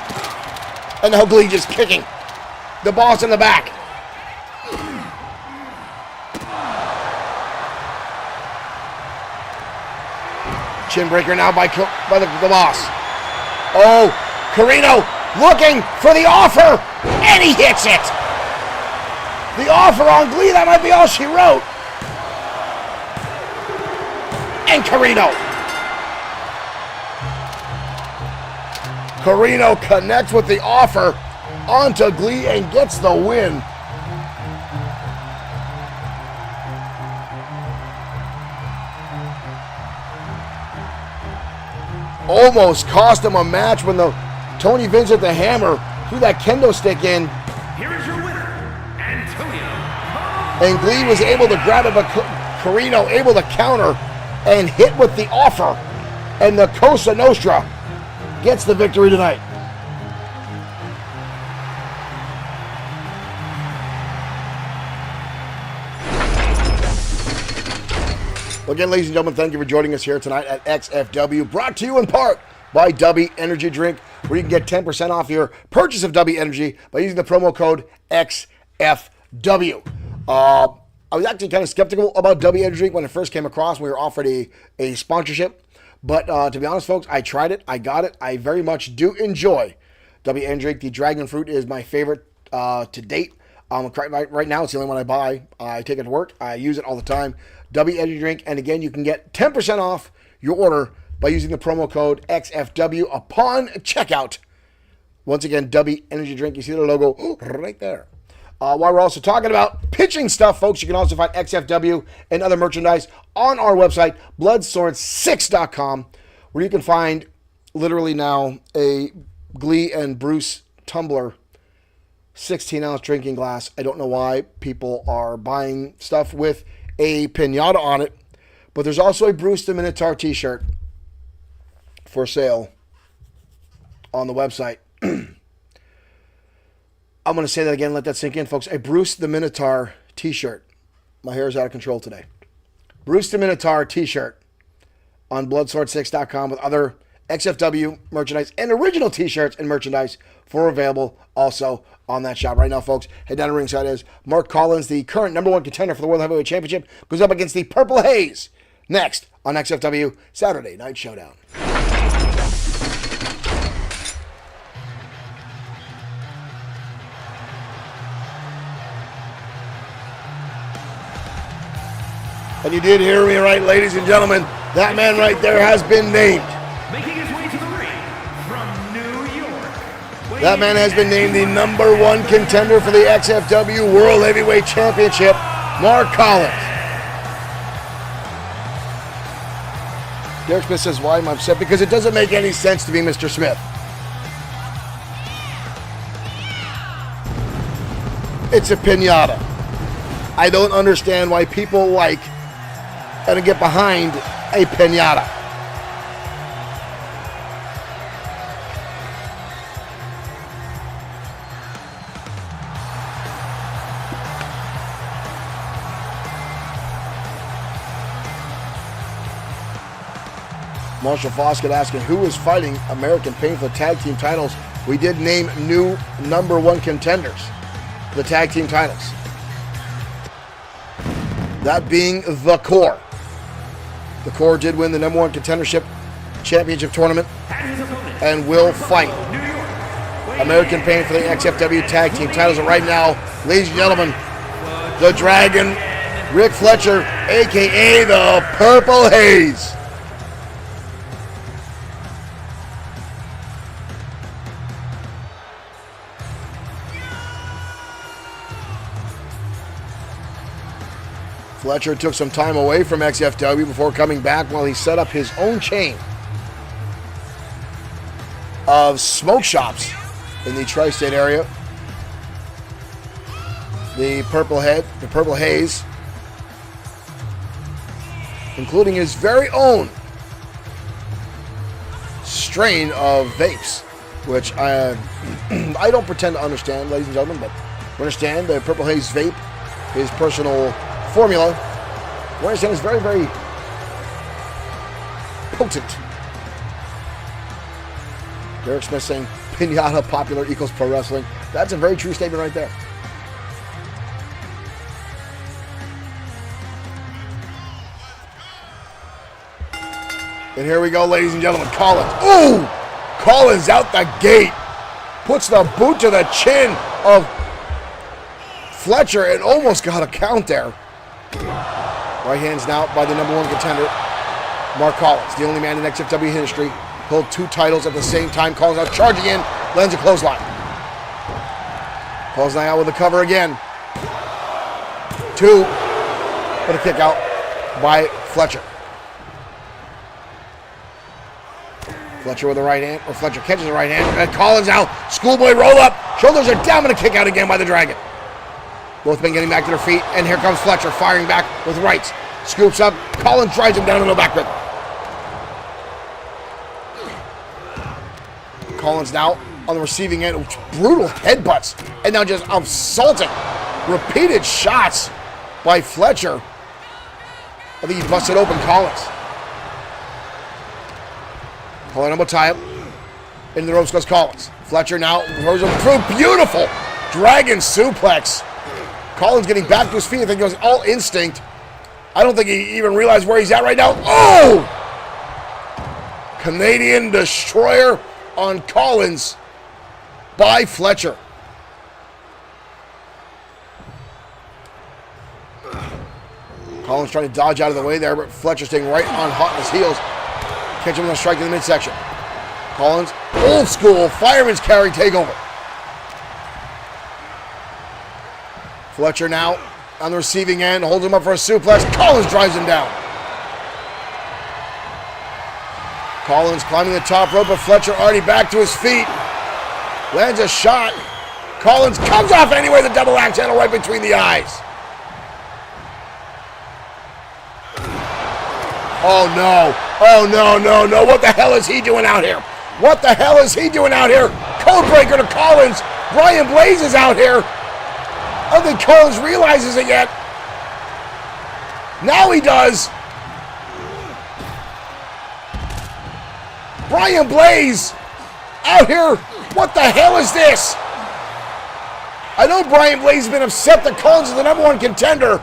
And now Glee just kicking the boss in the back. Chin breaker now by the boss. Oh, Carino looking for the offer, and he hits it. The offer on Glee, that might be all she wrote. And Carino connects with the offer onto Glee and gets the win. Almost cost him a match when Tony Vincent the hammer threw that kendo stick in. Here is your winner, Antonio. And Glee was able to grab it, but Carino able to counter and hit with the offer. And the Cosa Nostra gets the victory tonight. Well, again, ladies and gentlemen, thank you for joining us here tonight at XFW, brought to you in part by W Energy Drink, where you can get 10% off your purchase of W Energy by using the promo code XFW. I was actually kind of skeptical about W Energy Drink when it first came across. We were offered a sponsorship. But to be honest, folks, I tried it. I got it. I very much do enjoy W Energy Drink. The Dragon Fruit is my favorite to date. Right now, it's the only one I buy. I take it to work. I use it all the time. W Energy Drink. And again, you can get 10% off your order by using the promo code XFW upon checkout. Once again, W Energy Drink. You see the logo right there. While we're also talking about pitching stuff, folks, you can also find XFW and other merchandise on our website, bloodsword6.com, where you can find literally now a Glee and Bruce tumbler, 16-ounce drinking glass. I don't know why people are buying stuff with a pinata on it, but there's also a Bruce the Minotaur t-shirt for sale on the website. I'm going to say that again, let that sink in, folks. A Bruce the Minotaur t-shirt. My hair is out of control today. Bruce the Minotaur t-shirt on bloodsword6.com with other XFW merchandise and original t-shirts and merchandise for available also on that shop. Right now, folks, head down to ringside as Mark Collins, the current #1 contender for the World Heavyweight Championship, goes up against the Purple Haze next on XFW Saturday Night Showdown. And you did hear me right, ladies and gentlemen. That man right there has been named. Making his way to the ring from New York. That man has been named the #1 contender for the XFW World Heavyweight Championship, Mark Collins. Derek Smith says, why am I upset? Because it doesn't make any sense to be Mr. Smith. It's a pinata. I don't understand why people like and get behind a piñata. Marshall Foskett asking who is fighting American Pain for the tag team titles. We did name new number one contenders for the tag team titles. That being the Core. The Core did win the number one contendership championship tournament and will fight American Pain for the XFW tag team titles. And right now, ladies and gentlemen, the Dragon, Rick Fletcher, aka the Purple Haze. Fletcher took some time away from XFW before coming back while he set up his own chain of smoke shops in the tri-state area. The Purple Haze, including his very own strain of vapes, which I don't pretend to understand, ladies and gentlemen, but we understand the Purple Haze vape, his personal formula, we understand is very, very potent. Derek Smith saying piñata popular equals pro wrestling. That's a very true statement right there. And here we go, ladies and gentlemen, Collins. Ooh! Collins out the gate. Puts the boot to the chin of Fletcher and almost got a count there. Right hands now by the number one contender, Mark Collins, the only man in XFW history, hold two titles at the same time. Collins out charging in, lands a clothesline. Clothesline out with the cover again. Two, but a kick out by Fletcher. Fletcher with the right hand, or Fletcher catches the right hand, and Collins out, schoolboy roll up, shoulders are down, and a kick out again by the Dragon. Both men getting back to their feet, and here comes Fletcher firing back with rights. Scoops up, Collins drives him down into the back rib. Collins now on the receiving end, brutal headbutts, and now just assaulting. Repeated shots by Fletcher. I think he busted open Collins. Collar elbow tie up. Into the ropes goes Collins. Fletcher now throws him through. Beautiful Dragon suplex. Collins getting back to his feet. I think it was all instinct. I don't think he even realized where he's at right now. Oh! Canadian Destroyer on Collins by Fletcher. Collins trying to dodge out of the way there, but Fletcher staying right on hot in his heels. Catch him with a strike in the midsection. Collins, old school fireman's carry takeover. Fletcher now on the receiving end, holds him up for a suplex. Collins drives him down. Collins climbing the top rope, but Fletcher already back to his feet. Lands a shot. Collins comes off anyway, the double axe handle right between the eyes. Oh no, oh no, no, no, what the hell is he doing out here? What the hell is he doing out here? Codebreaker to Collins. Brian Blaze is out here. I don't think Collins realizes it yet. Now he does. Brian Blaze out here. What the hell is this? I know Brian Blaze has been upset that Collins is the number one contender.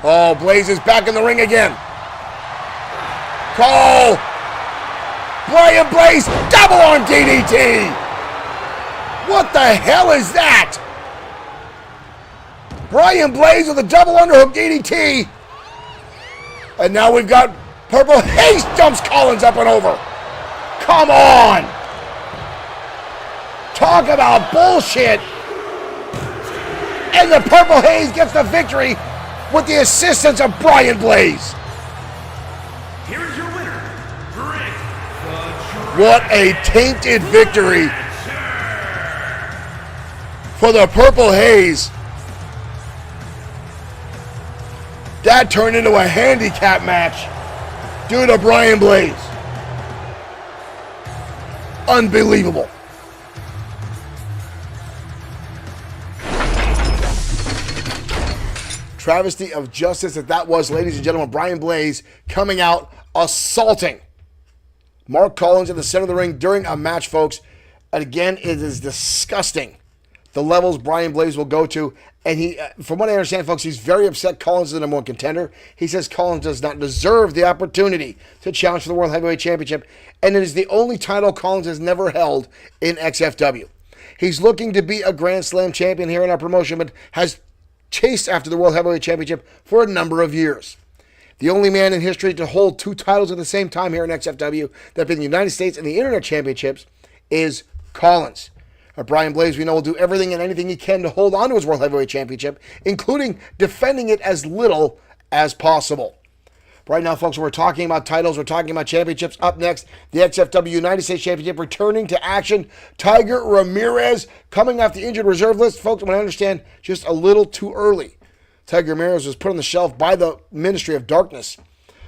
Oh, Blaze is back in the ring again. Cole. Brian Blaze, double arm DDT. What the hell is that? Brian Blaze with a double underhook DDT. And now we've got Purple Haze dumps Collins up and over. Come on. Talk about bullshit. And the Purple Haze gets the victory with the assistance of Brian Blaze. Here is your winner, Rick the What a tainted victory for the Purple Haze. That turned into a handicap match due to Brian Blaze. Unbelievable. Travesty of justice that was, ladies and gentlemen. Brian Blaze coming out assaulting Mark Collins in the center of the ring during a match, folks. And again, it is disgusting the levels Brian Blaze will go to. And he, from what I understand, folks, he's very upset Collins is the number one contender. He says Collins does not deserve the opportunity to challenge for the World Heavyweight Championship. And it is the only title Collins has never held in XFW. He's looking to be a Grand Slam champion here in our promotion, but has chased after the World Heavyweight Championship for a number of years. The only man in history to hold two titles at the same time here in XFW, that being the United States and the Internet Championships, is Collins. Brian Blaze, we know, will do everything and anything he can to hold on to his World Heavyweight Championship, including defending it as little as possible. Right now, folks, we're talking about titles, we're talking about championships. Up next, the XFW United States Championship returning to action. Tiger Ramirez coming off the injured reserve list. Folks, I understand, just a little too early. Tiger Ramirez was put on the shelf by the Ministry of Darkness,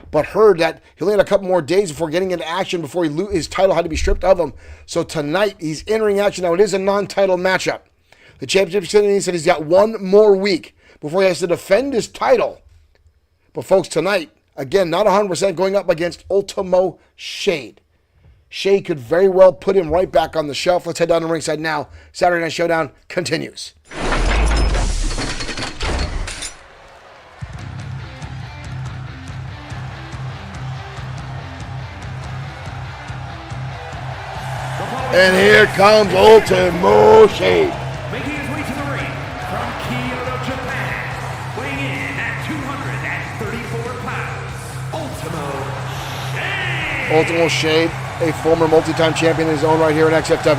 but heard that he only had a couple more days before getting into action before his title had to be stripped of him. So tonight, he's entering action. Now, it is a non-title matchup. The championship said he's got one more week before he has to defend his title. But, folks, tonight, again, not 100%, going up against Ultimo Shade. Shade could very well put him right back on the shelf. Let's head down to ringside now. Saturday Night Showdown continues. And here comes Ultimo Shade. Making his way to the ring from Kyoto, Japan, weighing in at 234 pounds, Ultimo Shade. Ultimo Shade, a former multi-time champion in his own right here in XFW.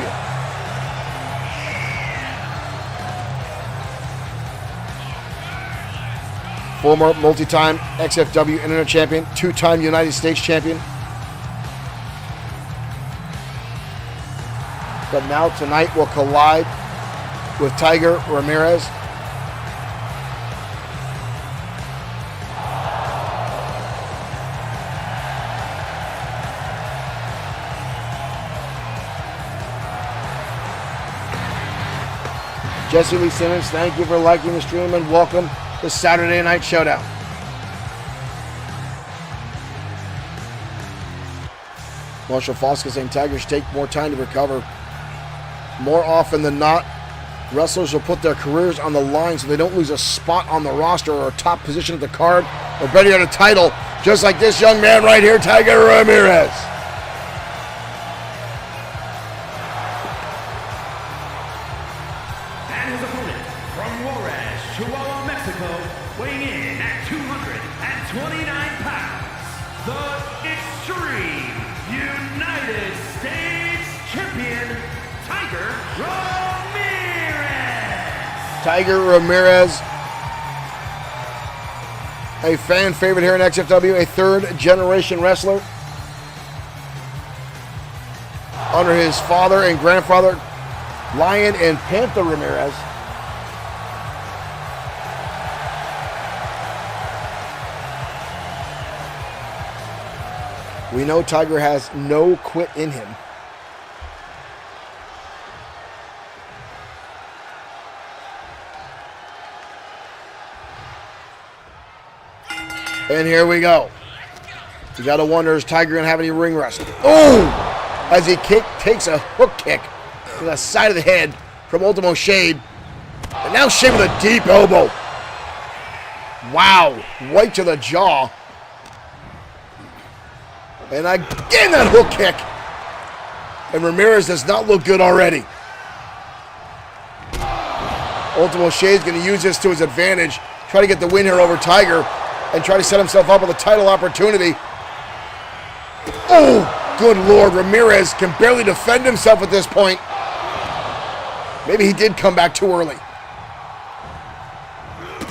Former multi-time XFW Internet champion, two-time United States champion. But now tonight will collide with Tiger Ramirez. Jesse Lee Simmons, thank you for liking the stream and welcome to Saturday Night Showdown. Marshall Fosca saying Tigers take more time to recover. More often than not, wrestlers will put their careers on the line so they don't lose a spot on the roster or a top position at the card or better yet a title, just like this young man right here, Tiger Ramirez. And his opponent from Juarez, Chihuahua, Mexico, weighing in at 229 pounds, the Extreme United States Champion, Tiger Ramirez. Tiger Ramirez, a fan favorite here in XFW, a third-generation wrestler. Under his father and grandfather, Lion and Panther Ramirez. We know Tiger has no quit in him. And here we go. You got to wonder, is Tiger going to have any ring rust? Oh! As he takes a hook kick to the side of the head from Ultimo Shade. And now Shade with a deep elbow. Wow. Right to the jaw. And again, that hook kick. And Ramirez does not look good already. Ultimo Shade's going to use this to his advantage. Try to get the win here over Tiger. And try to set himself up with a title opportunity. Oh, good Lord. Ramirez can barely defend himself at this point. Maybe he did come back too early.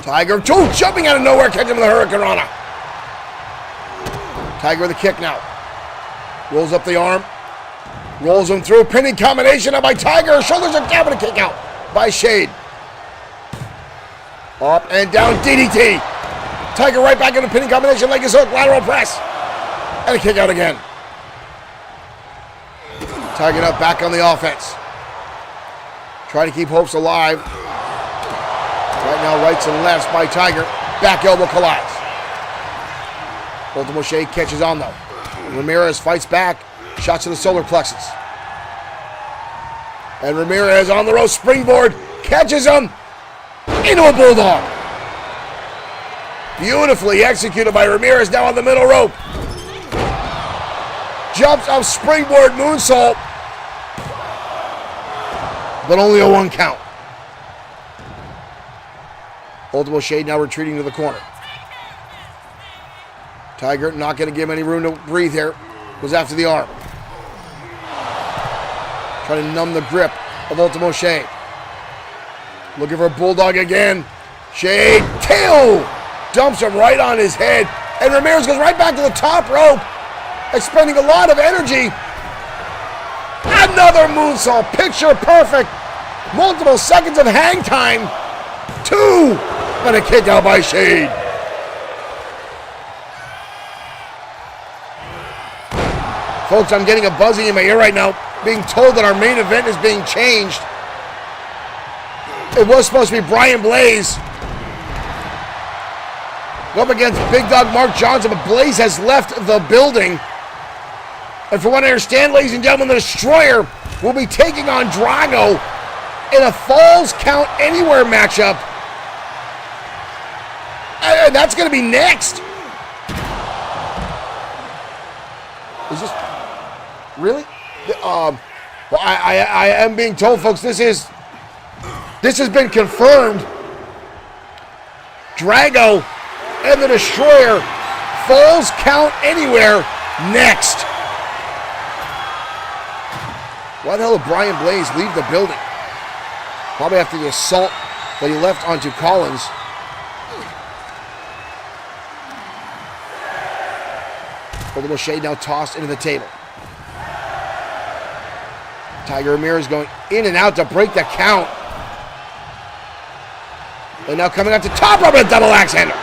Tiger, jumping out of nowhere, catching him with a Hurricanrana. Tiger with a kick now. Rolls up the arm. Rolls him through. Pinning combination up by Tiger. Shoulders are down, but a kick out. by Shade. Up and down, DDT. Tiger right back in the pinning combination, leg is hook, lateral press. And a kick out again. Tiger now back on the offense. Trying to keep hopes alive. Right now, rights and lefts by Tiger. Back elbow collides. Ultimo Shade catches on though. Ramirez fights back. Shots to the solar plexus. And Ramirez on the rope, springboard. Catches him into a bulldog. Beautifully executed by Ramirez now on the middle rope. Jumps up, springboard moonsault. But only a 1 count. Ultimo Shade now retreating to the corner. Tiger not going to give him any room to breathe here. Goes after the arm. Trying to numb the grip of Ultimo Shade. Looking for a bulldog again. Shade, tail! Dumps him right on his head. And Ramirez goes right back to the top rope. Expending a lot of energy. Another moonsault. Picture perfect. Multiple seconds of hang time. 2. And a kick out by Shade. Folks, I'm getting a buzzing in my ear right now, being told that our main event is being changed. It was supposed to be Brian Blaze up against Big Dog Mark Johnson, but Blaze has left the building. And from what I understand, ladies and gentlemen, the Destroyer will be taking on Drago in a Falls Count Anywhere matchup. And that's going to be next. Is this really? Well, I am being told, folks, this has been confirmed. Drago and the Destroyer, Falls Count Anywhere next. Why the hell did Brian Blaze leave the building? Probably after the assault that he left onto Collins. Ultimo Shade now tossed into the table. Tiger Ramirez going in and out to break the count. And now coming up to top rope with a double axe handle.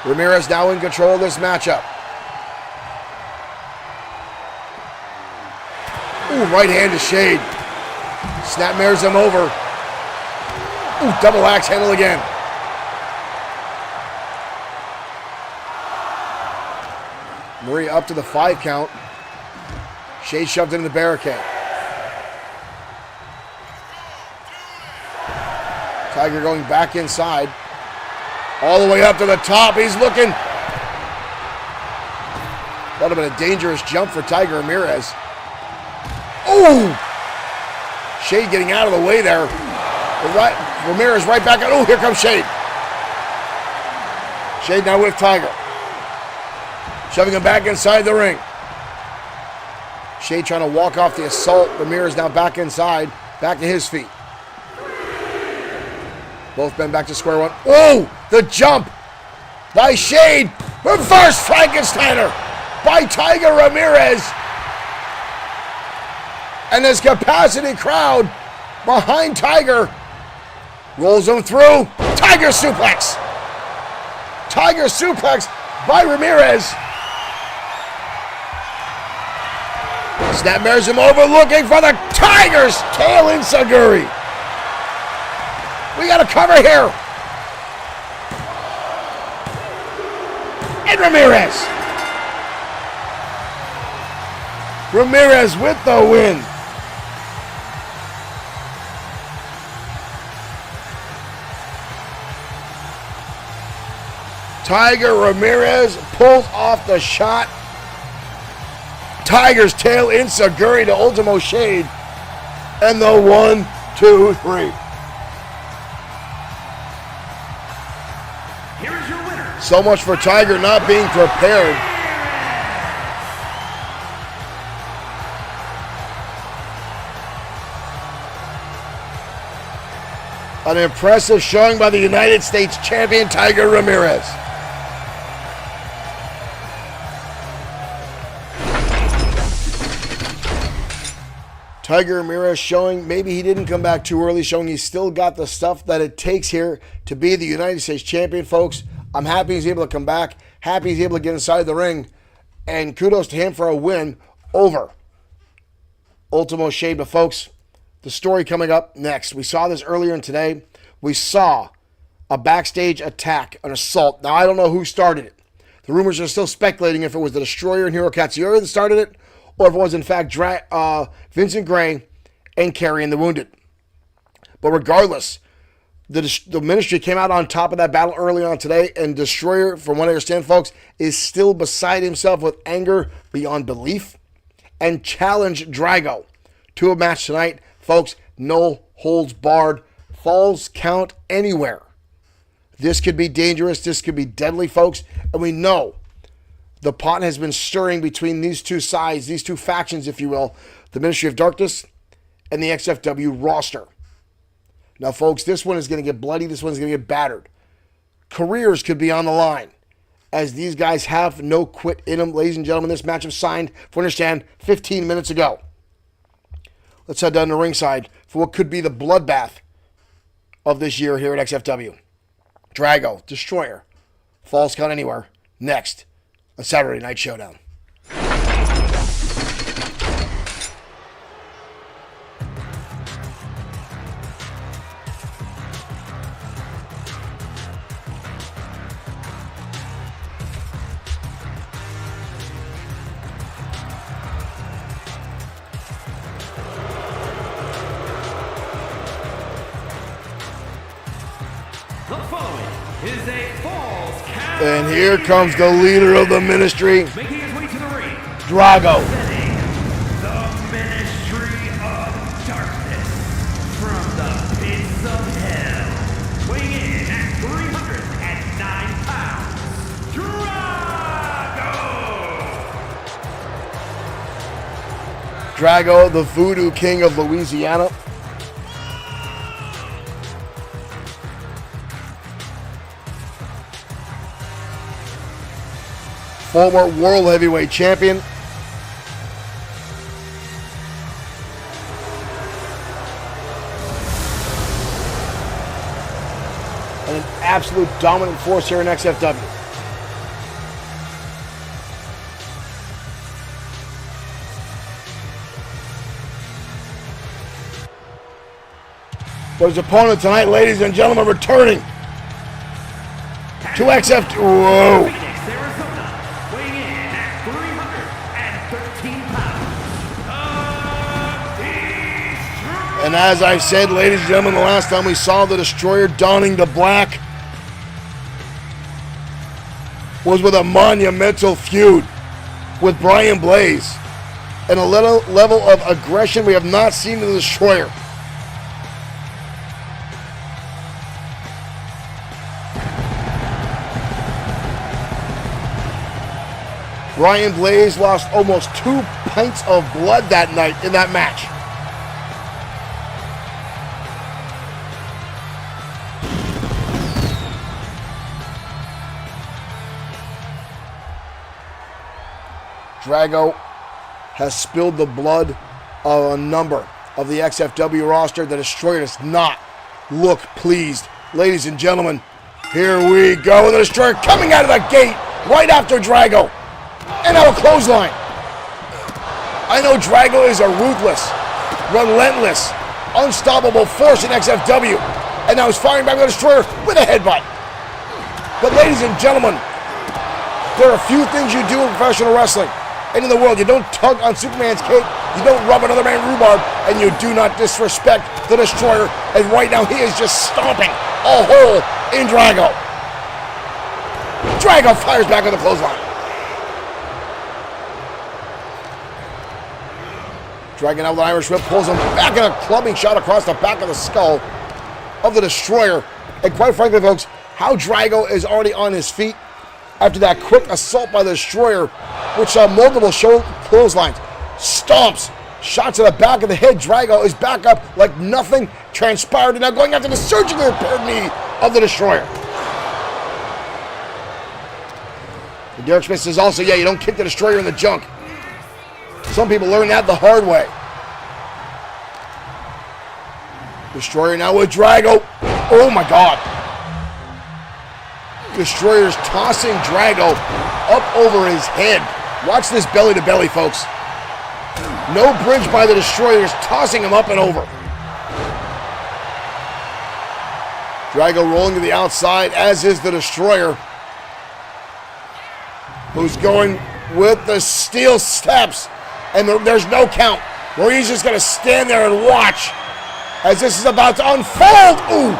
Ramirez now in control of this matchup. Ooh, right hand to Shade. Snapmares him over. Ooh, double axe handle again. Murray up to the 5 count. Shade shoved into the barricade. Tiger going back inside. All the way up to the top. He's looking. That would have been a dangerous jump for Tiger Ramirez. Oh! Shade getting out of the way there. Ramirez right back out. Oh, here comes Shade. Shade now with Tiger. Shoving him back inside the ring. Shade trying to walk off the assault. Ramirez now back inside. Back to his feet. Both men back to square one. Oh! The jump by Shade. Reverse Frankensteiner by Tiger Ramirez. And this capacity crowd behind Tiger rolls him through. Tiger suplex. Tiger suplex by Ramirez. Snapmares him over, looking for the Tiger's tail enziguri. We got a cover here. And Ramirez. Ramirez with the win. Tiger Ramirez pulls off the shot. Tiger's tail enziguri to Ultimo Shade. And the 1, 2, 3. Here is your winner. So much for Tiger not being prepared. An impressive showing by the United States champion Tiger Ramirez. Tiger Ramirez showing maybe he didn't come back too early, showing he's still got the stuff that it takes here to be the United States champion, folks. I'm happy he's able to come back. Happy he's able to get inside the ring. And kudos to him for a win over Ultimo Shade. But folks, the story coming up next. We saw this earlier in today. We saw a backstage attack, an assault. Now, I don't know who started it. The rumors are still speculating if it was the Destroyer and Hiro Katsuyori that started it, or if it was, in fact, Vincent Gray and Kerry and the Wounded. But regardless, the Ministry came out on top of that battle early on today, and Destroyer, from what I understand, folks, is still beside himself with anger beyond belief and challenged Drago to a match tonight. Folks, no holds barred. Falls count anywhere. This could be dangerous. This could be deadly, folks. And we know the pot has been stirring between these two sides, these two factions, if you will, the Ministry of Darkness and the XFW roster. Now, folks, this one is going to get bloody. This one's going to get battered. Careers could be on the line, as these guys have no quit in them. Ladies and gentlemen, this match was signed, if we understand, 15 minutes ago. Let's head down to ringside for what could be the bloodbath of this year here at XFW. Drago, Destroyer, Falls Count Anywhere, next on Saturday Night Showdown. The following is a Falls Count. And here comes the leader of the Ministry, Making his way to the ring. Drago. Representing the Ministry of Darkness from the pits of hell. Weighing in at 309 pounds, Drago! Drago, the Voodoo King of Louisiana. Former World Heavyweight Champion. And an absolute dominant force here in XFW. But his opponent tonight, ladies and gentlemen, returning to XFW. Whoa. Weighing in at 313 pounds. And as I said, ladies and gentlemen, the last time we saw the Destroyer donning the black was with a monumental feud with Brian Blaze. And a level of aggression we have not seen in the Destroyer. Brian Blaze lost almost 2 pints of blood that night in that match. Drago has spilled the blood of a number of the XFW roster. The Destroyer does not look pleased. Ladies and gentlemen, here we go. The Destroyer coming out of the gate right after Drago. And now a clothesline. I know Drago is a ruthless, relentless, unstoppable force in XFW. And now he's firing back with the Destroyer with a headbutt. But ladies and gentlemen, there are few things you do in professional wrestling and in the world. You don't tug on Superman's cape, you don't rub another man's rhubarb, and you do not disrespect the Destroyer. And right now he is just stomping a hole in Drago. Drago fires back on the clothesline. Dragging out with an Irish whip, pulls him back in a clubbing shot across the back of the skull of the Destroyer. And quite frankly, folks, how Drago is already on his feet after that quick assault by the Destroyer, which saw multiple clotheslines, stomps, shots to the back of the head. Drago is back up like nothing transpired, and now going after the surgically repaired knee of the Destroyer. And Derek Smith says also, yeah, you don't kick the Destroyer in the junk. Some people learn that the hard way. Destroyer now with Drago. Oh my God. Destroyer's tossing Drago up over his head. Watch this belly to belly, folks. No bridge by the Destroyers, tossing him up and over. Drago rolling to the outside, as is the Destroyer, who's going with the steel steps. And there's no count. Marie's just going to stand there and watch as this is about to unfold. Ooh!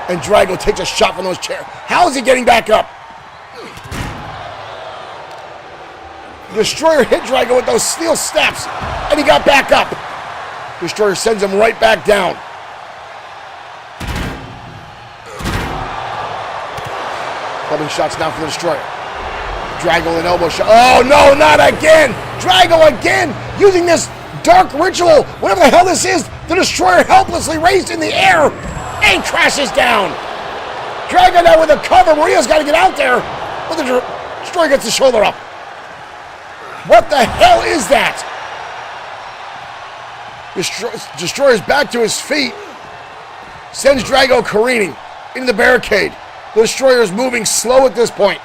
And Drago takes a shot from those chairs. How is he getting back up? Destroyer hit Drago with those steel steps, and he got back up. Destroyer sends him right back down. Clubbing shots now for the Destroyer. Drago with an elbow shot. Oh no, not again! Drago again, using this dark ritual, whatever the hell this is. The Destroyer helplessly raised in the air and crashes down. Drago now with a cover. Maria's got to get out there, but the Destroyer gets the shoulder up. What the hell is that? Destroyer's back to his feet. Sends Drago careening into the barricade. The Destroyer is moving slow at this point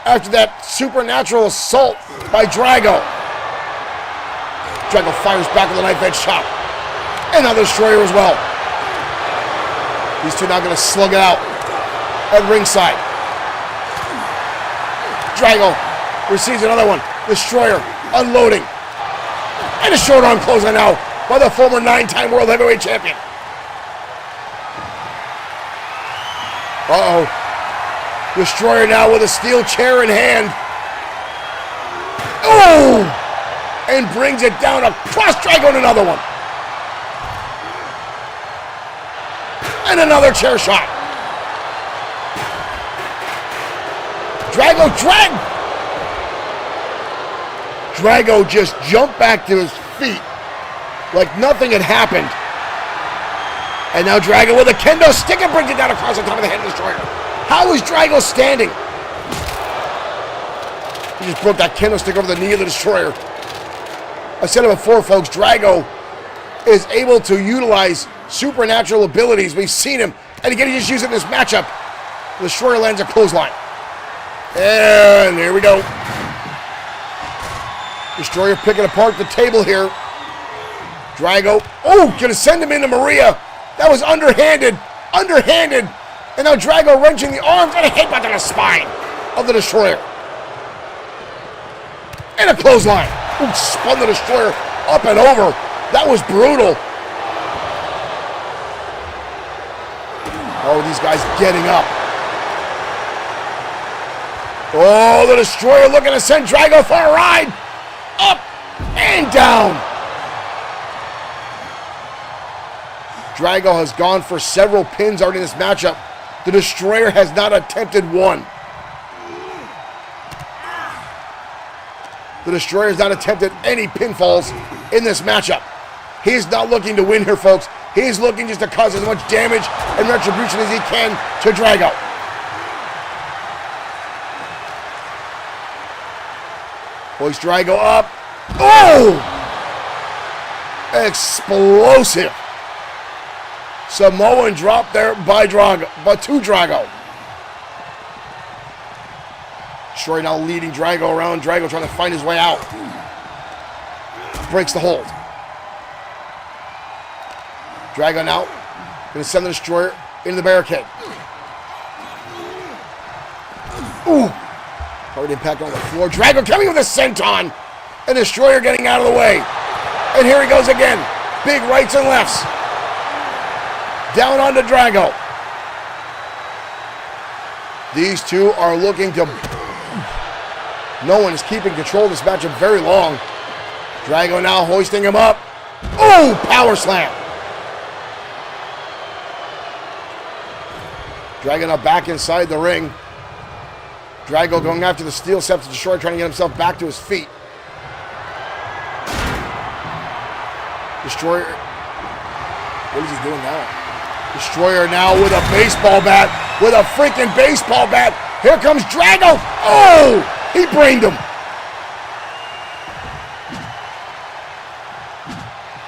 after that supernatural assault by Drago. Drago fires back with a knife edge chop. And now the Destroyer as well. These two now going to slug it out at ringside. Drago receives another one. Destroyer unloading. And a short arm clothesline now by the former 9-time World Heavyweight Champion. Uh-oh. Destroyer now with a steel chair in hand. Oh! And brings it down across Drago and another one. And another chair shot. Drago just jumped back to his feet like nothing had happened. And now Drago with a kendo stick and brings it down across the top of the head of the Destroyer. How is Drago standing? He just broke that kendo stick over the knee of the Destroyer. I said it before, folks, Drago is able to utilize supernatural abilities. We've seen him, and again, he just used it in this matchup. The Destroyer lands a clothesline. And here we go. Destroyer picking apart the table here. Drago, oh, gonna send him into Maria. That was underhanded. And now Drago wrenching the arms and a headbutt to the spine of the Destroyer. And a clothesline. Ooh, spun the Destroyer up and over. That was brutal. Oh, these guys getting up. Oh, the Destroyer looking to send Drago for a ride. Up and down. Drago has gone for several pins already in this matchup. The Destroyer has not attempted one. The Destroyer has not attempted any pinfalls in this matchup. He's not looking to win here, folks. He's looking just to cause as much damage and retribution as he can to Drago. Hoist Drago up. Oh! Explosive. Samoan drop there by Drago, but to Drago. Destroyer now leading Drago around. Drago trying to find his way out. Breaks the hold. Drago now going to send the Destroyer into the barricade. Ooh. Hard impact on the floor. Drago coming with a senton. And Destroyer getting out of the way. And here he goes again. Big rights and lefts. Down onto Drago. These two are looking to... No one is keeping control of this matchup very long. Drago now hoisting him up. Oh, power slam. Drago now back inside the ring. Drago going after the steel steps to Destroyer, trying to get himself back to his feet. Destroyer. What is he doing now? Destroyer now with a baseball bat. With a freaking baseball bat. Here comes Drago. Oh! He brained him.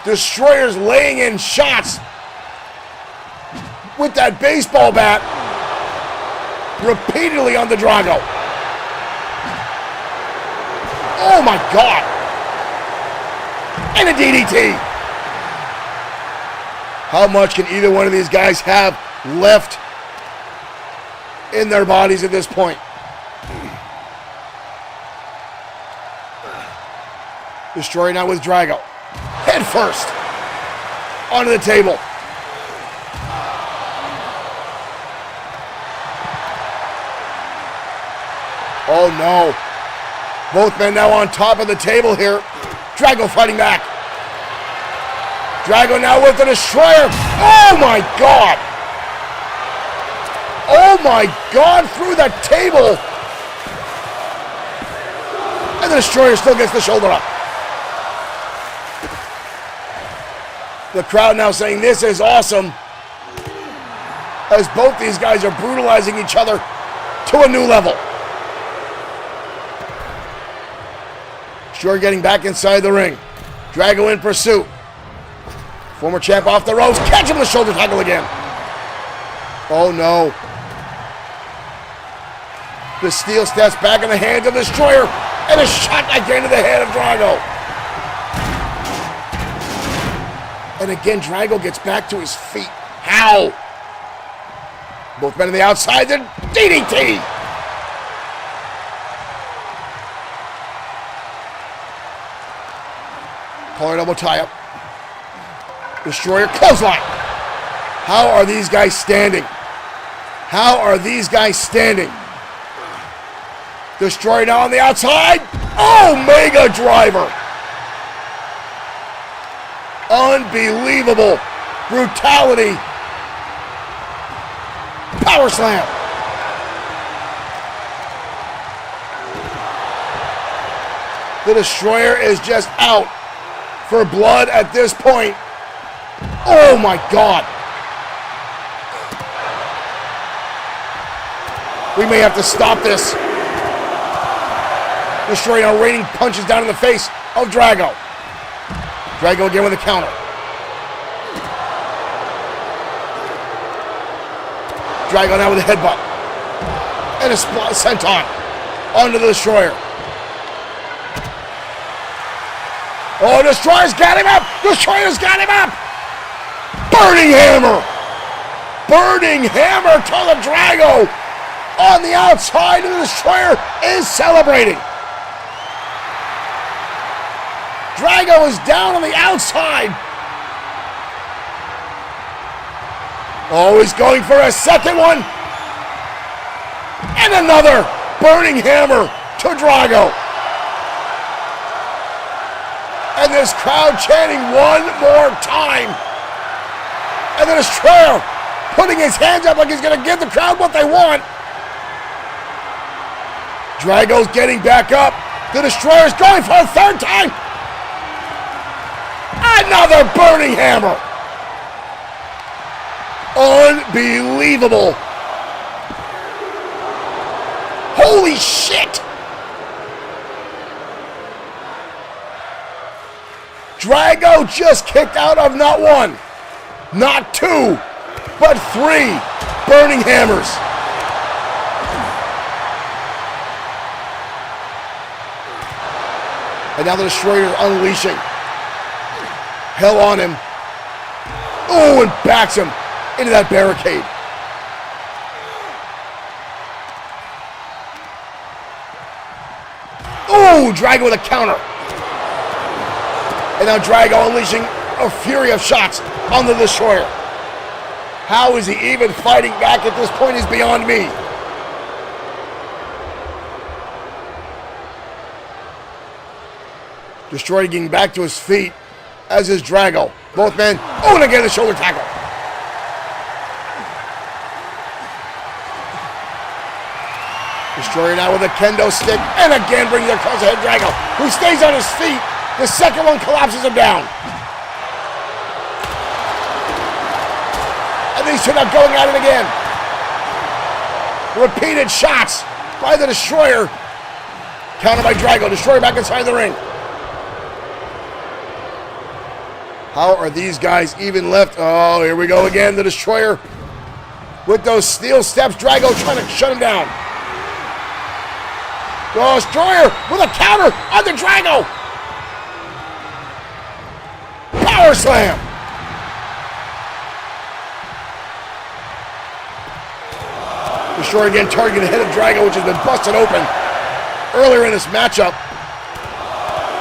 Destroyer's laying in shots. with that baseball bat repeatedly on the Drago. Oh my God. And a DDT. How much can either one of these guys have left in their bodies at this point? Destroyer now with Drago. Head first. Onto the table. Oh no. Both men now on top of the table here. Drago fighting back. Drago now with the Destroyer. Oh my God. Oh my God, through the table. And the Destroyer still gets the shoulder up. The crowd now saying this is awesome, as both these guys are brutalizing each other to a new level. Destroyer getting back inside the ring. Drago in pursuit. Former champ off the ropes. Catch him with the shoulder tackle again. Oh no. The steel steps back in the hands of the Destroyer, and a shot again to the head of Drago. And again, Drago gets back to his feet. How? Both men on the outside, the DDT. Collar double tie-up. Destroyer clothesline. How are these guys standing? How are these guys standing? Destroyer now on the outside. Oh, mega driver. Unbelievable brutality. Power slam. The Destroyer is just out for blood at this point. Oh my God. We may have to stop this. Destroyer now raining punches down in the face of Drago. Drago again with a counter. Drago now with a headbutt. And a senton onto the Destroyer. Oh, Destroyer's got him up! Destroyer's got him up! Burning hammer! Burning hammer to the Drago! On the outside, and the Destroyer is celebrating. Drago is down on the outside. Oh, he's going for a second one. And another burning hammer to Drago. And this crowd chanting one more time. And the Destroyer putting his hands up like he's going to give the crowd what they want. Drago's getting back up. The Destroyer's going for a third time. Another burning hammer. Unbelievable. Holy shit. Drago just kicked out of not one, not two, but three burning hammers. And now the Destroyer is unleashing hell on him. Oh, and backs him into that barricade. Oh, Drago with a counter. And now Drago unleashing a fury of shots on the Destroyer. How is he even fighting back at this point is beyond me. Destroyer getting back to his feet, as is Drago. Both men, oh, and again the shoulder tackle. Destroyer now with a kendo stick, and again brings it across the head Drago, who stays on his feet. The second one collapses him down. And these two are going at it again. Repeated shots by the Destroyer. Countered by Drago. Destroyer back inside the ring. How are these guys even left? Oh, here we go again. The Destroyer with those steel steps. Drago trying to shut him down. The Destroyer with a counter on the Drago. Power slam. Destroyer again targeting the head of Drago, which has been busted open earlier in this matchup.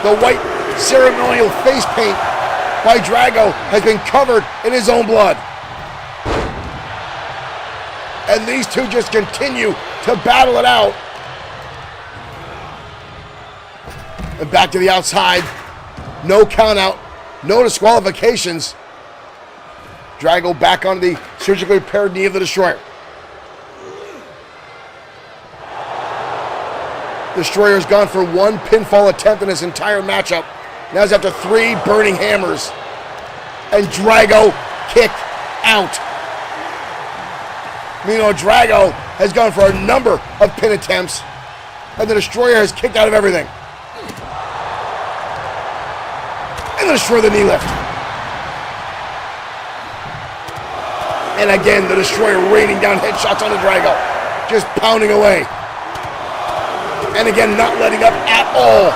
The white ceremonial face paint by Drago has been covered in his own blood. And these two just continue to battle it out. And back to the outside. No count out. No disqualifications. Drago back onto the surgically repaired knee of the Destroyer. Destroyer's gone for one pinfall attempt in this entire matchup. Now he's after 3 burning hammers. And Drago kicked out. Meanwhile, Drago has gone for a number of pin attempts. And the Destroyer has kicked out of everything. And the Destroyer the knee lift. And again, the Destroyer raining down headshots on the Drago. Just pounding away. And again, not letting up at all.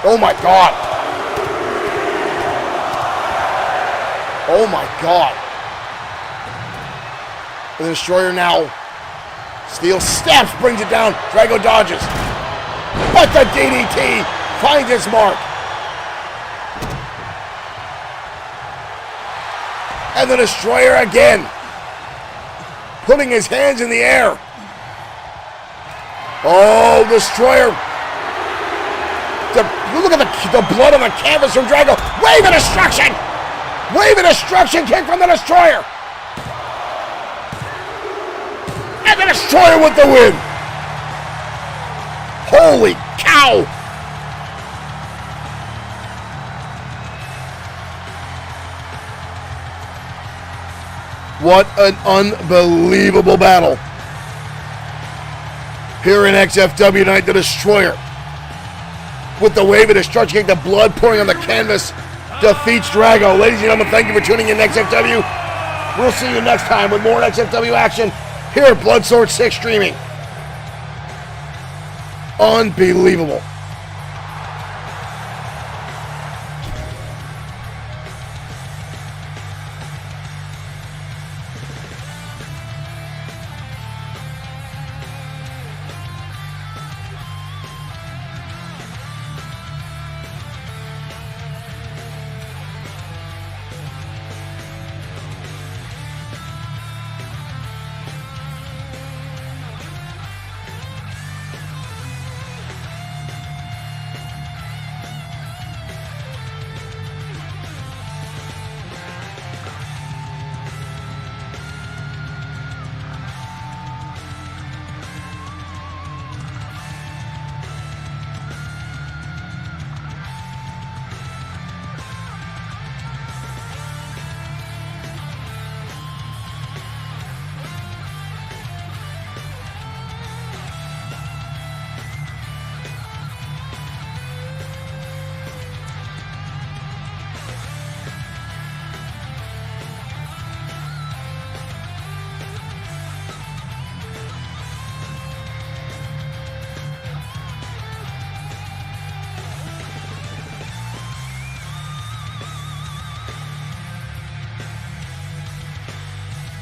Oh my God. Oh my God. The Destroyer now. Steel steps, brings it down. Drago dodges. But the DDT finds its mark. And the Destroyer again. Putting his hands in the air. Oh, Destroyer. Look at the blood on the canvas from Drago. Wave of destruction. Wave of destruction kick from the Destroyer. And the Destroyer with the win. Holy cow. What an unbelievable battle. Here in XFW tonight, the Destroyer, with the wave of destruction kick, the blood pouring on the canvas, defeats Drago. Ladies and gentlemen, thank you for tuning in to XFW. We'll see you next time with more XFW action here at Blood Sword 6 streaming. Unbelievable.